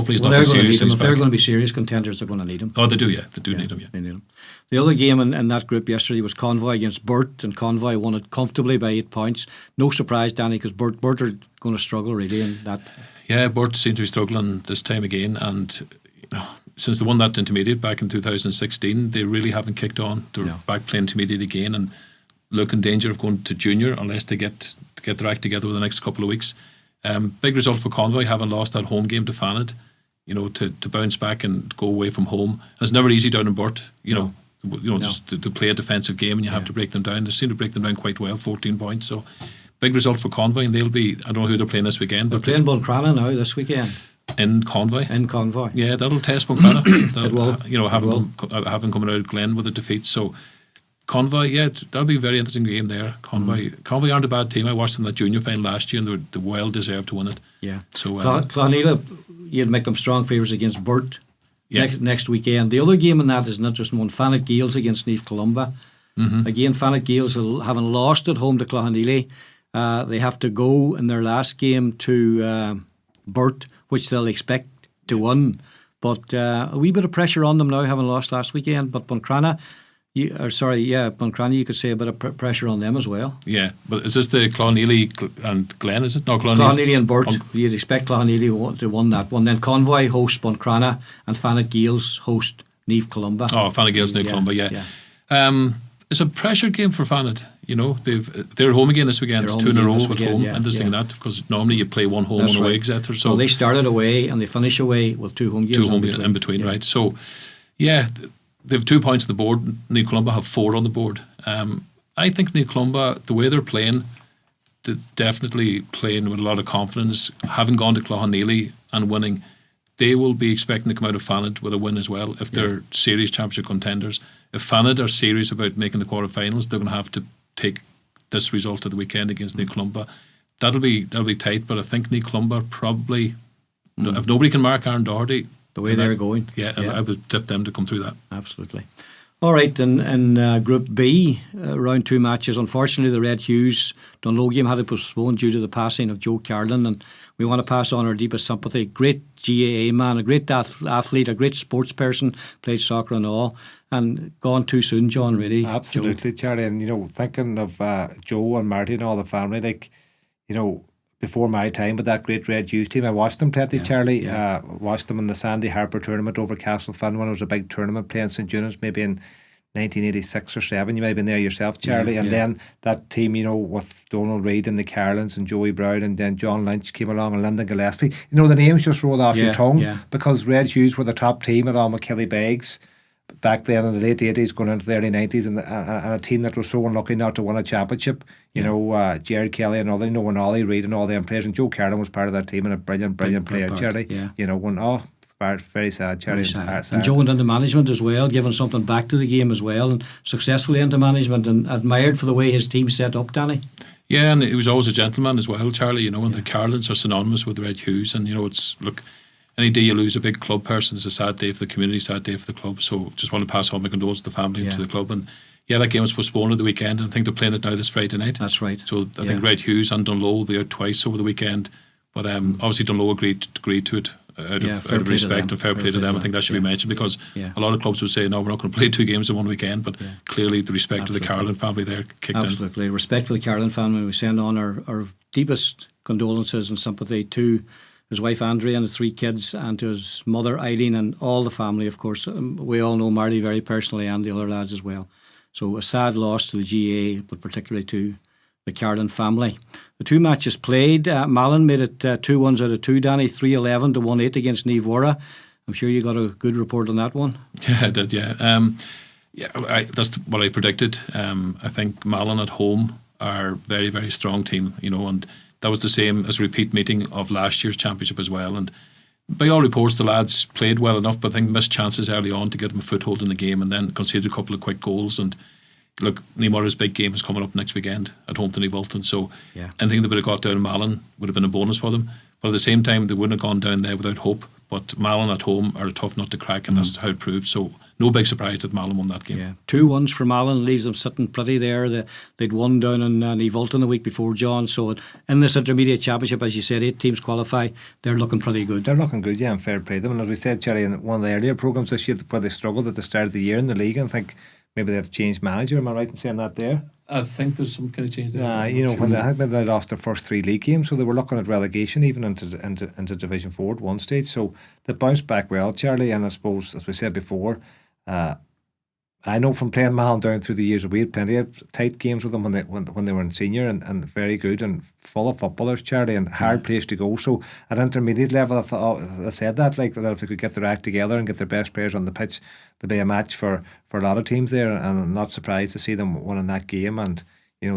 he's not as serious. If they're going to be serious contenders, they're going to need him. Oh, they do, yeah. They do need him, yeah. They need him. The other game in that group yesterday was Convoy against Burt, and Convoy won it comfortably by 8 points. No surprise, Danny, because Burt are going to struggle really in that. Yeah, Burt seem to be struggling this time again, and since they won that intermediate back in 2016, they really haven't kicked on. They're back playing intermediate again and look in danger of going to junior unless they get their act together over the next couple of weeks. Big result for Convoy, having lost that home game to Fannet. To bounce back and go away from home. It's never easy down in Burt. Just to play a defensive game and you have to break them down. They seem to break them down quite well. 14 points. So big result for Convoy, and they'll be, I don't know who they're playing this weekend. They're playing Buncrana now this weekend. In Convoy. Yeah, that'll test Buncrana. It will. You know, having coming out of Glen with a defeat. So Convoy, yeah, that'll be a very interesting game there. Convoy aren't a bad team. I watched them in that junior final last year, and they well deserved to win it. Yeah. So Clonela, you'd make them strong favourites against Burt next weekend. The other game in that is an interesting one. Fanet Gales against Neve Columba. Again, Fanet Gales, having lost at home to Cloughanneely, they have to go in their last game to Burt, which they'll expect to win. But a wee bit of pressure on them now, having lost last weekend. But Buncrana, Buncrana, you could say a bit of pressure on them as well. Yeah, but is this the Cloughanneely and Glen, is it? No, Cloughanneely and Burt. You'd expect Cloughanneely to win that one. Then Convoy host Buncrana, and Fanet Gales host Neve Columba. Oh, Fanet Gales, Neve Columba, yeah. It's a pressure game for Fanet. You know, they're home again this weekend. It's 2 in a row at home. Interesting that, because normally you play one home and away, etc. So they started away and they finish away with 2 home games. 2 home games in between, right? So, yeah, they have 2 points on the board. Neve Columba have 4 on the board. I think Neve Columba, the way they're playing, they're definitely playing with a lot of confidence. Having gone to Cloughanneely and winning, they will be expecting to come out of Fanet with a win as well if they're serious championship contenders. If Fanet are serious about making the quarterfinals, they're going to have to take this result of the weekend against Neve Columba. That'll be tight, but I think Neve Columba probably, if nobody can mark Aaron Doherty, the way they're going, I would tip them to come through that. Absolutely. All right, in Group B, round 2 matches, unfortunately the Red Hues Dunlow game had to postpone due to the passing of Joe Carlin, and we want to pass on our deepest sympathy. Great GAA man, a great athlete, a great sports person, played soccer and all, and gone too soon, John, really. Absolutely, Charlie. And, you know, thinking of Joe and Marty and all the family, like, you know, before my time with that great Red Hues team, I watched them plenty, Charlie. Watched them in the Sandy Harper tournament over Castlefin when it was a big tournament playing St. Eunice, maybe in 1986 or 7. You might have been there yourself, Charlie. And then that team, you know, with Donald Reid and the Carlins and Joey Brown, and then John Lynch came along and Lyndon Gillespie. You know, the names just rolled off your tongue because Red Hues were the top team along with Kelly Beggs back then in the late 80s going into the early 90s, and a team that was so unlucky not to win a championship. You know, Jared Kelly and all, you know, and Ollie Reid and all them players, and Joe Carlin was part of that team and a brilliant player, Charlie. You know, very sad, Charlie. And Joe went into management as well, giving something back to the game as well, and successfully into management, and admired for the way his team set up, Danny. Yeah, and he was always a gentleman as well, Charlie, you know, and the Carlins are synonymous with the Red Hues, and, you know, it's, look, any day you lose a big club person, it's a sad day for the community, sad day for the club. So just want to pass on my condolences to the family and to the club. And that game was postponed at the weekend, and I think they're playing it now this Friday night. That's right. So I think Red Hues and Dunlow will be out twice over the weekend. But obviously Dunlow agreed to it out of respect and fair play to them. I think that should be mentioned, because a lot of clubs would say, no, we're not going to play 2 games in one weekend. But clearly the respect to the Carlin family there kicked in. Absolutely. Respect for the Carlin family. We send on our deepest condolences and sympathy to his wife Andrea and his 3 kids, and to his mother Eileen and all the family, of course. We all know Marty very personally, and the other lads as well. So a sad loss to the GAA, but particularly to the Carlin family. The 2 matches played, Malin made it 2-1 out of 2, Danny, 3-11 to 1-8 against Neve Wara. I'm sure you got a good report on that one. Yeah, I did, that's what I predicted. I think Malin at home are a very, very strong team, you know, and that was the same as a repeat meeting of last year's championship as well. And by all reports, the lads played well enough, but I think missed chances early on to get them a foothold in the game, and then conceded a couple of quick goals. And look, Nemora's big game is coming up next weekend at home to Neve Ulton, so anything that would have got down Malin would have been a bonus for them. But at the same time, they wouldn't have gone down there without hope. But Malin at home are a tough nut to crack, and that's how it proved. So no big surprise that Malin won that game. Yeah. 2-1s for Malin leaves them sitting pretty there. They'd won down in Neve Ulton the week before, John. So in this intermediate championship, as you said, 8 teams qualify. They're looking pretty good. They're looking good, and fair play to them. And as we said, Cherry, in one of the earlier programmes this year, where they struggled at the start of the year in the league, and I think maybe they've changed manager. Am I right in saying that there? I think there's some kind of change there. You know, when I think they lost their first 3 league games, so they were looking at relegation even into Division 4 at one stage. So they bounced back well, Charlie. And I suppose, as we said before, I know from playing Mahon down through the years that we had plenty of tight games with them when they were in senior, and very good and full of footballers, Charlie, and hard place to go. So at intermediate level, I said that, like, that if they could get their act together and get their best players on the pitch, there'd be a match for a lot of teams there, and I'm not surprised to see them winning that game. And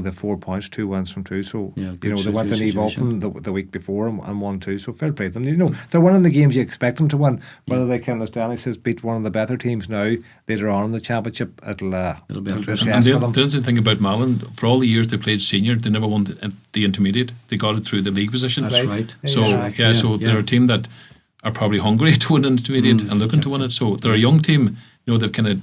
the 4 points, 2 wins from 2. So Yeah, they went to good Eve situation. Alton the week before and won 2. So fair play to them. They're winning the games you expect them to win. Whether they can, as Danny says, beat one of the better teams now later on in the championship, it'll be be interesting. assessed And for the them. interesting thing about Malin, for all the years they played senior, they never won the intermediate. They got it through the league position. That's right. So Yeah. so they're a team that are probably hungry to win an intermediate and looking to win it. So they're a young team. They've kind of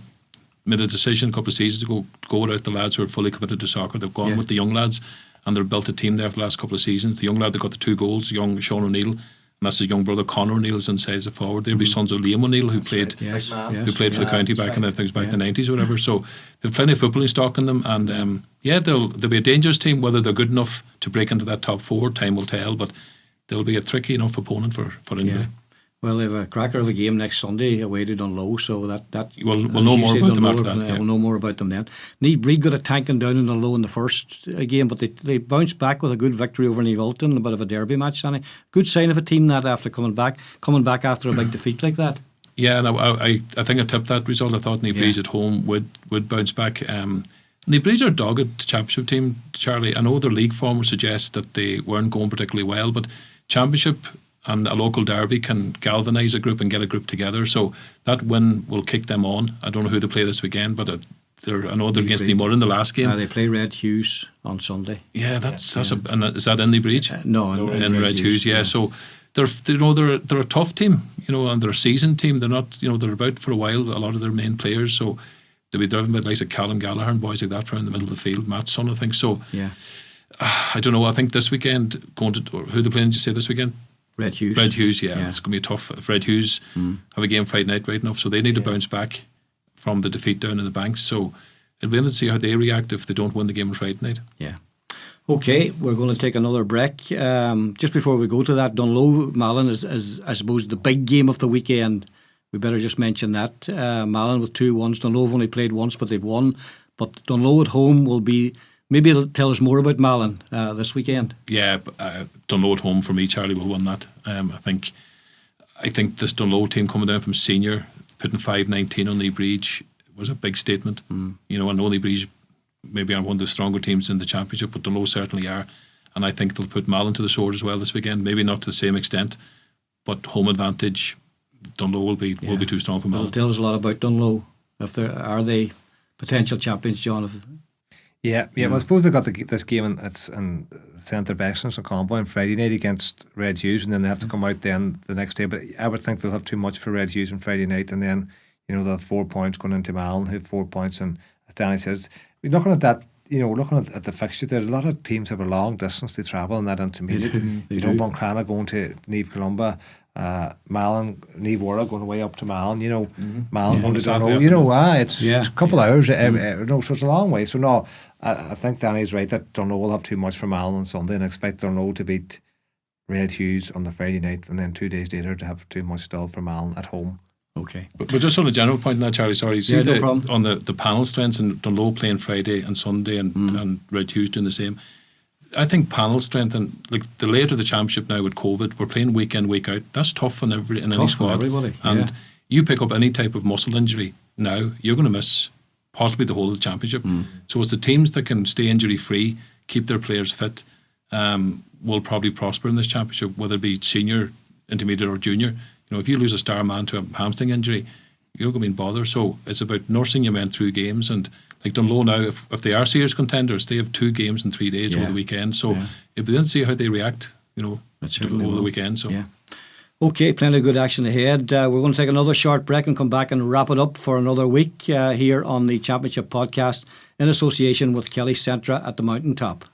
made a decision a couple of seasons ago, go without the lads who are fully committed to soccer. They've gone with the young lads, and they've built a team there for the last couple of seasons. The young lad that got the 2 goals, young Sean O'Neill, and that's his young brother Conor O'Neill is inside as a forward. They'll be sons of Liam O'Neill, who played Yes. who played for the county back in the things back in the 90s or whatever. So they've plenty of footballing stock in them, and they'll be a dangerous team. Whether they're good enough to break into that top 4, time will tell. But they'll be a tricky enough opponent for anybody. Yeah. Well, they have a cracker of a game next Sunday away to Dunlow, so that We'll know more about them after that. Yeah. We'll know more about them then. Neve Breed got a tanking down in Dunlow in the first game, but they bounced back with a good victory over Neve Alton, a bit of a derby match. Danny. Good sign of a team that after coming back after a big defeat like that. Yeah, and I think I tipped that result. I thought Neve Breed at home would bounce back. Neve Breed are a dogged championship team, Charlie. I know their league form would suggest that they weren't going particularly well, but championship and a local derby can galvanise a group and get a group together. So that win will kick them on. I don't know who they play this weekend, but I know they're against Neve in the last game. They play Red Hughes on Sunday. Yeah, that's and is that in Neve Breed? No, in Red Hughes. Yeah, so they're a tough team, and they're a seasoned team. They're not, they're about for a while. A lot of their main players, so they'll be driven by the likes of Callum Gallagher and boys like that around the middle of the field. Matt's son, I think. So yeah, I don't know. I think this weekend who they playing? Did you say this weekend? Red Hughes. Red Hughes, yeah. It's going to be tough. If Red Hughes have a game Friday night, right enough, so they need to bounce back from the defeat down in the Banks. So it'll be interesting to see how they react if they don't win the game on Friday night. Yeah. Okay, we're going to take another break. Just before we go to that, Dunlow Malin is I suppose the big game of the weekend. We better just mention that. Malin with 2 wins. Dunlow have only played once, but they've won. But Dunlow at home will be. Maybe it'll tell us more about Malin this weekend. Yeah, Dunlow at home for me, Charlie will win that. I think this Dunlow team coming down from senior, putting 5-19 on Neve Breed was a big statement. I know Neve Breed maybe aren't one of the stronger teams in the championship, but Dunlow certainly are. And I think they'll put Malin to the sword as well this weekend. Maybe not to the same extent, but home advantage, Dunlow will be too strong for Malin. It'll tell us a lot about Dunlow. Are they potential champions, John? Yeah. Well, I suppose they got this game in Centre of Excellence in Convoy on Friday night against Red Hughes, and then they have to come out then the next day. But I would think they'll have too much for Red Hughes on Friday night, and then they'll have 4 points going into Malin, who have 4 points. And as Danny says, we're looking at that. Looking at the fixture there, a lot of teams have a long distance to travel in that intermediate. Buncrana going to Neve Columba, Malin, Neve Wara going away up to Malin. Malin going to Dunlow. It's a couple of hours. So it's a long way. So no, I think Danny's right that Dunlow will have too much for Malin on Sunday, and expect Dunlow to beat Red Hughes on the Friday night, and then 2 days later to have too much still for Malin at home. Okay. But just on a general point now, Charlie, sorry. See no problem. On the panel strengths, and Dunlow playing Friday and Sunday and Red Hughes doing the same. I think panel strength, and like the later the championship now with COVID, we're playing week in, week out. That's tough in any squad. Everybody. And you pick up any type of muscle injury now, you're going to miss possibly the whole of the championship. So it's the teams that can stay injury free, keep their players fit, will probably prosper in this championship, whether it be senior, intermediate or junior. If you lose a star man to a hamstring injury, you're going to be in bother. So it's about nursing your men through games. And like Dunlow now, if they are serious contenders, they have 2 games in 3 days over the weekend. So if we didn't see how they react, over the weekend. So Okay, plenty of good action ahead. We're going to take another short break and come back and wrap it up for another week here on the Championship Podcast in association with Kelly Centra at the Mountaintop.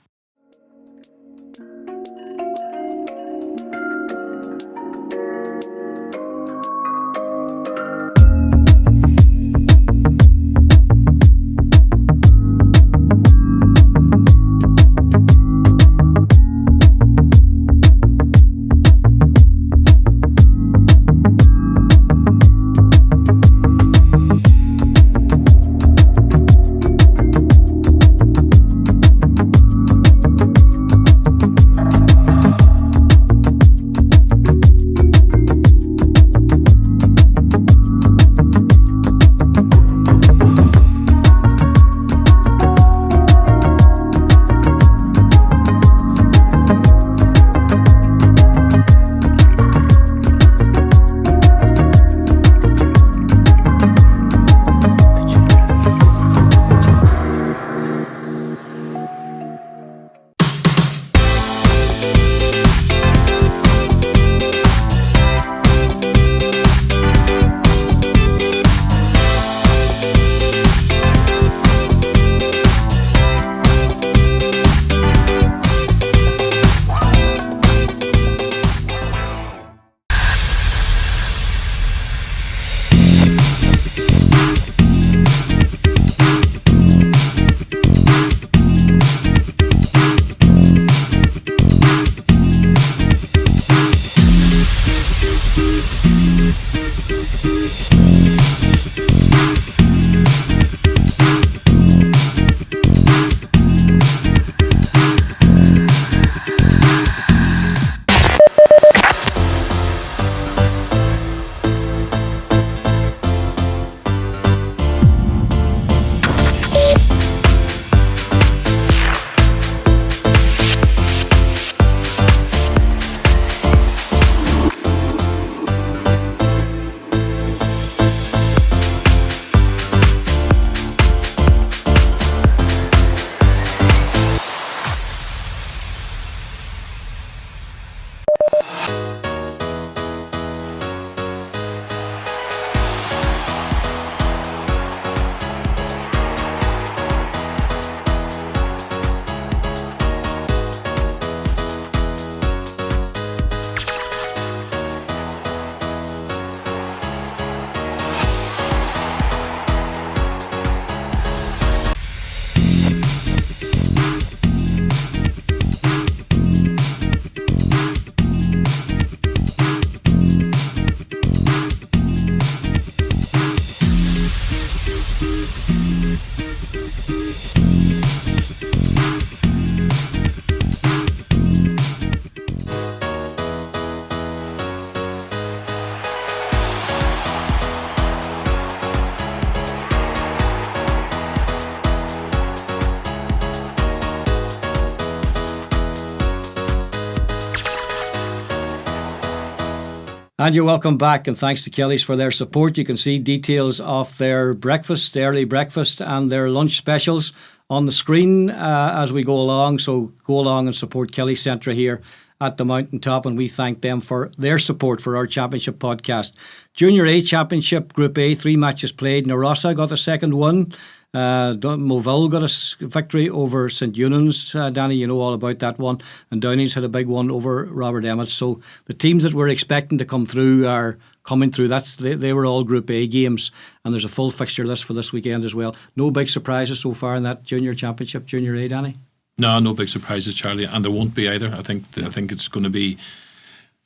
And you're welcome back, and thanks to Kellys for their support. You can see details of their breakfast, early breakfast, and their lunch specials on the screen as we go along. So go along and support Kelly Centra here at the mountaintop, and we thank them for their support for our championship podcast. Junior A Championship, Group A, 3 matches played. Narossa got the second one. Moville got a victory over St Eunan's. Danny, you know all about that one. And Downey's had a big one over Robert Emmet. So the teams that we're expecting to come through are coming through. They were all Group A games, and there's a full fixture list for this weekend as well. No big surprises so far in that Junior Championship, Junior A, Danny? No big surprises, Charlie, and there won't be either. I think it's going to be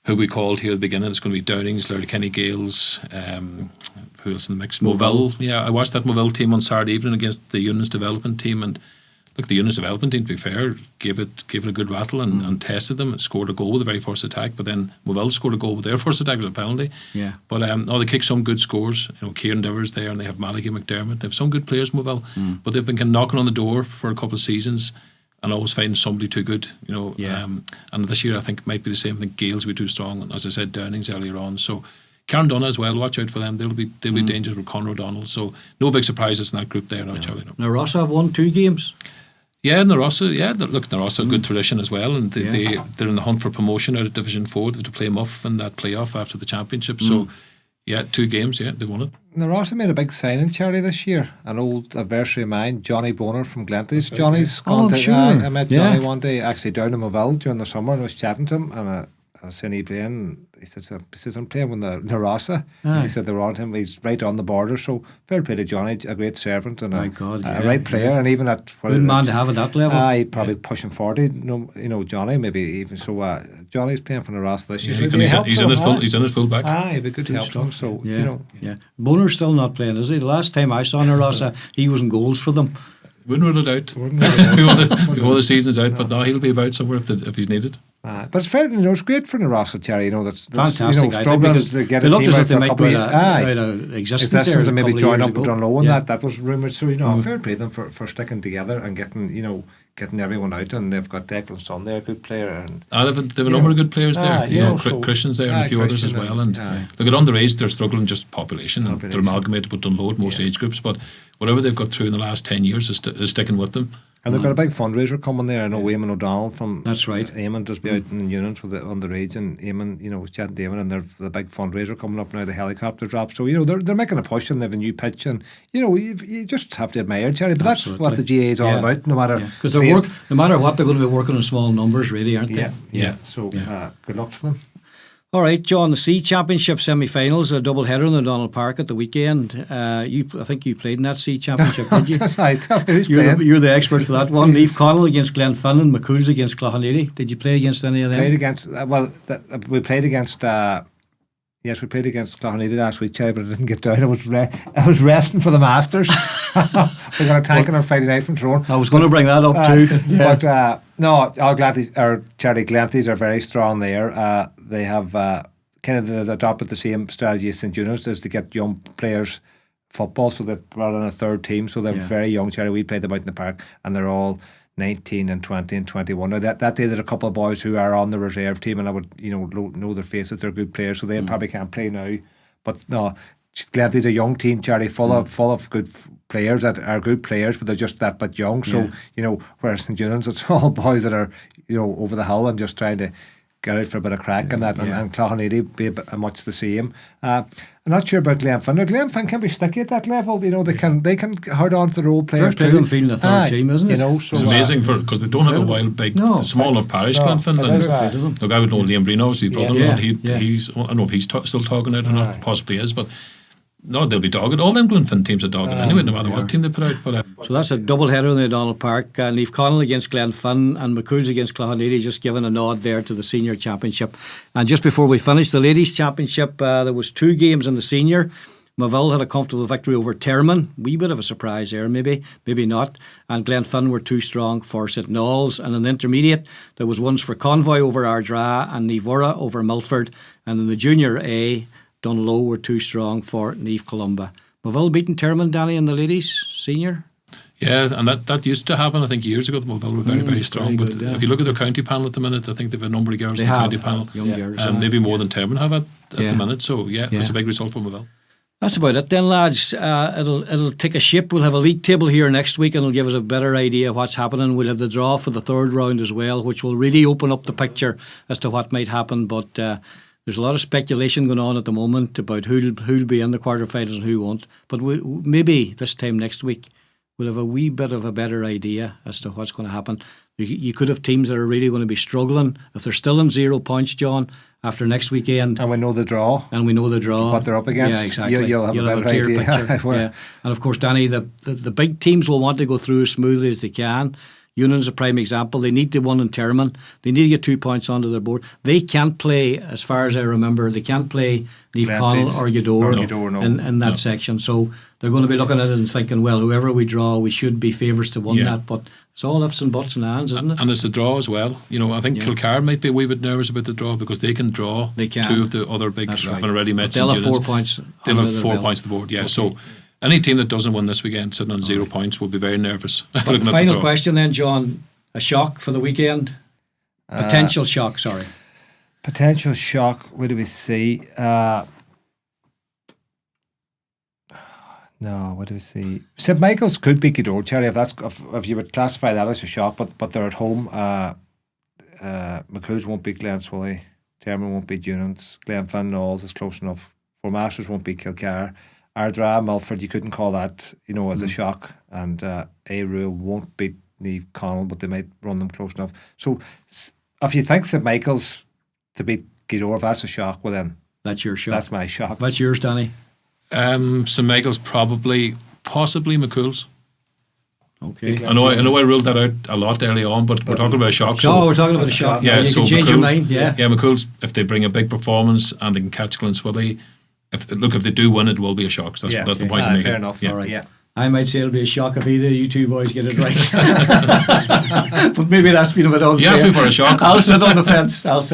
who we called here at the beginning. It's going to be Downings, Letterkenny Gales, who else in the mix? Moville. Yeah, I watched that Moville team on Saturday evening against the Eunice Development team, and look, the Eunice Development team, to be fair, gave it a good rattle and tested them. It scored a goal with the very first attack, but then Moville scored a goal with their first attack. It was a penalty. Yeah. But they kicked some good scores. You know, Kieran Divers there, and they have Malachy McDermott. They have some good players, Moville, but they've been kind of knocking on the door for a couple of seasons and always finding somebody too good. You know, and this year I think it might be the same. I think Gales will be too strong, and as I said, Downings earlier on. So Karen Dunna as well. Watch out for them. They'll be dangerous with Conor O'Donnell. So no big surprises in that group there. Now, Charlie. No. Narossa have won 2 games. Yeah, Narossa. Yeah, look, Narossa a good tradition as well, and they're in the hunt for promotion out of Division 4. They have to play Muff in that playoff after the championship. So, 2 games. Yeah, they won it. Narossa made a big signing, Charlie, this year. An old adversary of mine, Johnny Boner from Glenties. Johnny's gone to. I met Johnny one day, actually down in Moville during the summer, and I was chatting to him, and I was saying he playing. He says I'm playing with the Narossa. He said they were on him. He's right on the border. So fair play to Johnny, a great servant and a right player. And even at good man to have at that level. He probably pushing 40. You know, Johnny maybe even so. Johnny's playing for Narossa this year. He's in his full back. He'd be good to help him. So you know, Boner's still not playing, is he? The last time I saw Narossa, he was in goals for them. Wouldn't rule it out. Before the season's out, but no, he'll be about somewhere if he's needed. But it's fair, it's great for Narossa, Terry. That's fantastic. Struggling to get they a looked team as out if they for a might couple be of out of existence there. Maybe join up with Dunlow and that was rumoured. So fair play them for sticking together and getting everyone out. And they've got Declan Son there, a good player. And they've a number of good players there. Christian's there and a few others as well. And look at underage, they're struggling just population, and they're amalgamated with Dunlow at most age groups. But whatever they've got through in the last 10 years is sticking with them. And they've got a big fundraiser coming there. I know Eamon O'Donnell from Eamon does be out in units with the underage, and Eamon, was chatting to Eamon, and there's the big fundraiser coming up now, the helicopter drop. So they're making a push, and they have a new pitch, and you just have to admire Jerry. But that's what the GAA is all about. No matter because no matter what, they're going to be working on small numbers, really, aren't they? Yeah. So good luck to them. All right, John, the C Championship semi-finals, a double header in the Donald Park at the weekend. I think you played in that C Championship, did you? Right. You're the expert for that one. Leif Connell against Glenfinnan, McCool's against Cloughanady. Did you play against any of them? We played against. Yes, we played against Cloughanady last week, Cherry, but I didn't get down. I was resting for the Masters. We got a tank on Friday night from Tyrone. I was going to bring that up too. But no, Cherry Glenties are very strong there. They have kind of adopted the same strategy as St Eunan's, is to get young players football, so they've brought in a third team, so they're very young, Cherry. We played them out in the park, and they're all 19 and 20 and 21. Now that day there are a couple of boys who are on the reserve team, and I would know their faces. They're good players, so they probably can't play now. But no, Glenty's a young team, Charlie, full of good players that are good players, but they're just that bit young. So whereas St Eunan's, it's all boys that are over the hill and just trying to get out for a bit of crack and that, and Cloughanady be much the same. I'm not sure about Glenfin. Now, Glenfin can be sticky at that level. They can hard on to their old players too. First feeling the third team, isn't it? So it's amazing because they don't have a wild big, small enough parish, Glenfin. Look, I would know Liam Brino, his brother-in-law. He's I don't know if he's still talking out or not. Possibly is, but. No, they'll be dogged. All them Glenfin teams are dogged anyway, no matter what team they put out. But so that's a double header in the Donald Park. Leif Connell against Glenfin and McCool's against Cloughanady, just giving a nod there to the senior championship. And just before we finish the ladies championship, there was 2 games in the senior. Moville had a comfortable victory over Termon. Wee bit of a surprise there, maybe not. And Glenfin were too strong for St Knowles. And in the intermediate, there was ones for Convoy over Ardra and Nivora over Milford. And in the junior A, Dunlow were too strong for Neve Columba. Moville beating Termon, Danny, in the ladies senior. Yeah, and that used to happen, I think, years ago. The Moville were very, very strong. very But good, yeah. if you look at their county panel at the minute, I think they've a number of girls They in the have county panel. young girls, Maybe more than Termon have at Yeah. the minute. So, yeah, it's a big result for Moville. That's about it then, lads. It'll take a shape. We'll have a league table here next week, and it'll give us a better idea of what's happening. We'll have the draw for the third round as well, which will really open up the picture as to what might happen. But there's a lot of speculation going on at the moment about who'll be in the quarterfinals and who won't. But maybe this time next week we'll have a wee bit of a better idea as to what's going to happen. You could have teams that are really going to be struggling if they're still in 0 points, John, after next weekend. And we know the draw. What they're up against. Yeah, exactly. You'll have a better clear idea. picture. Yeah. And of course, Danny, the big teams will want to go through as smoothly as they can. Union's a prime example. They need to win in Termon. They need to get 2 points onto their board. They can't play, as far as I remember, they can't play Neve Connell or Udor in that section. So they're going to be looking at it and thinking, well, whoever we draw, we should be favourites to win that. But it's all ifs and buts and ands, isn't it? And it's the draw as well. You know, I think Kilcar might be a wee bit nervous about the draw because they can draw two of the other big. That's right. I've already met they'll have 4 points. They'll have 4 points on the board. Yeah. Okay. So any team that doesn't win this weekend, sitting on 0 points, will be very nervous. But final question then, John. A shock for the weekend? Potential shock, sorry. Potential shock. What do we see? No, what do we see? St Michael's could be Gidor, Cherry, if you would classify that as a shock, but they're at home. McCoos won't beat Glen Swilly. Termon won't beat Units. Glenfin Knowles is close enough. Four Masters won't beat Kilcar. Ardra, Milford, you couldn't call that, as a shock. And A-Rule won't beat Neve Connell, but they might run them close enough. So if you think St Michael's to beat Gidor, if that's a shock, well then that's your shock. That's my shock. What's yours, Danny? St Michael's possibly McCool's. Okay. I know I ruled that out a lot early on, but we're talking about a shock. We're talking about a shock. Yeah, you can change your mind. Yeah, McCool's, if they bring a big performance and they can catch Glen Swilly, if they do win, it will be a shock. So that's the point I'm making. Fair enough. Yeah. All right. Yeah. I might say it'll be a shock if either of you two boys get it right. But maybe that's been a bit unfair. You asked me for a shock. I'll sit on the fence. That's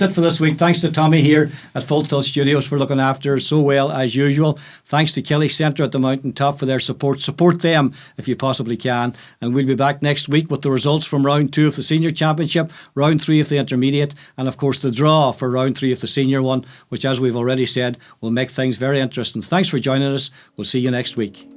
it for this week. Thanks to Tommy here at Full Tilt Studios for looking after us so well as usual. Thanks to Kelly Centre at the Mountain Top for their support. Support them if you possibly can. And we'll be back next week with the results from round 2 of the Senior Championship, round 3 of the Intermediate, and of course the draw for round 3 of the Senior one, which, as we've already said, will make things very interesting. Thanks for joining us. We'll see you next week.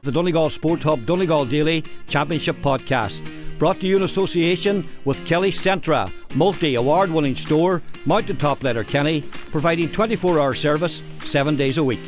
the Donegal Sport Hub Donegal Daily Championship Podcast. Brought to you in association with Kelly Centra, multi-award winning store, Mountaintop Letterkenny, providing 24-hour service 7 days a week.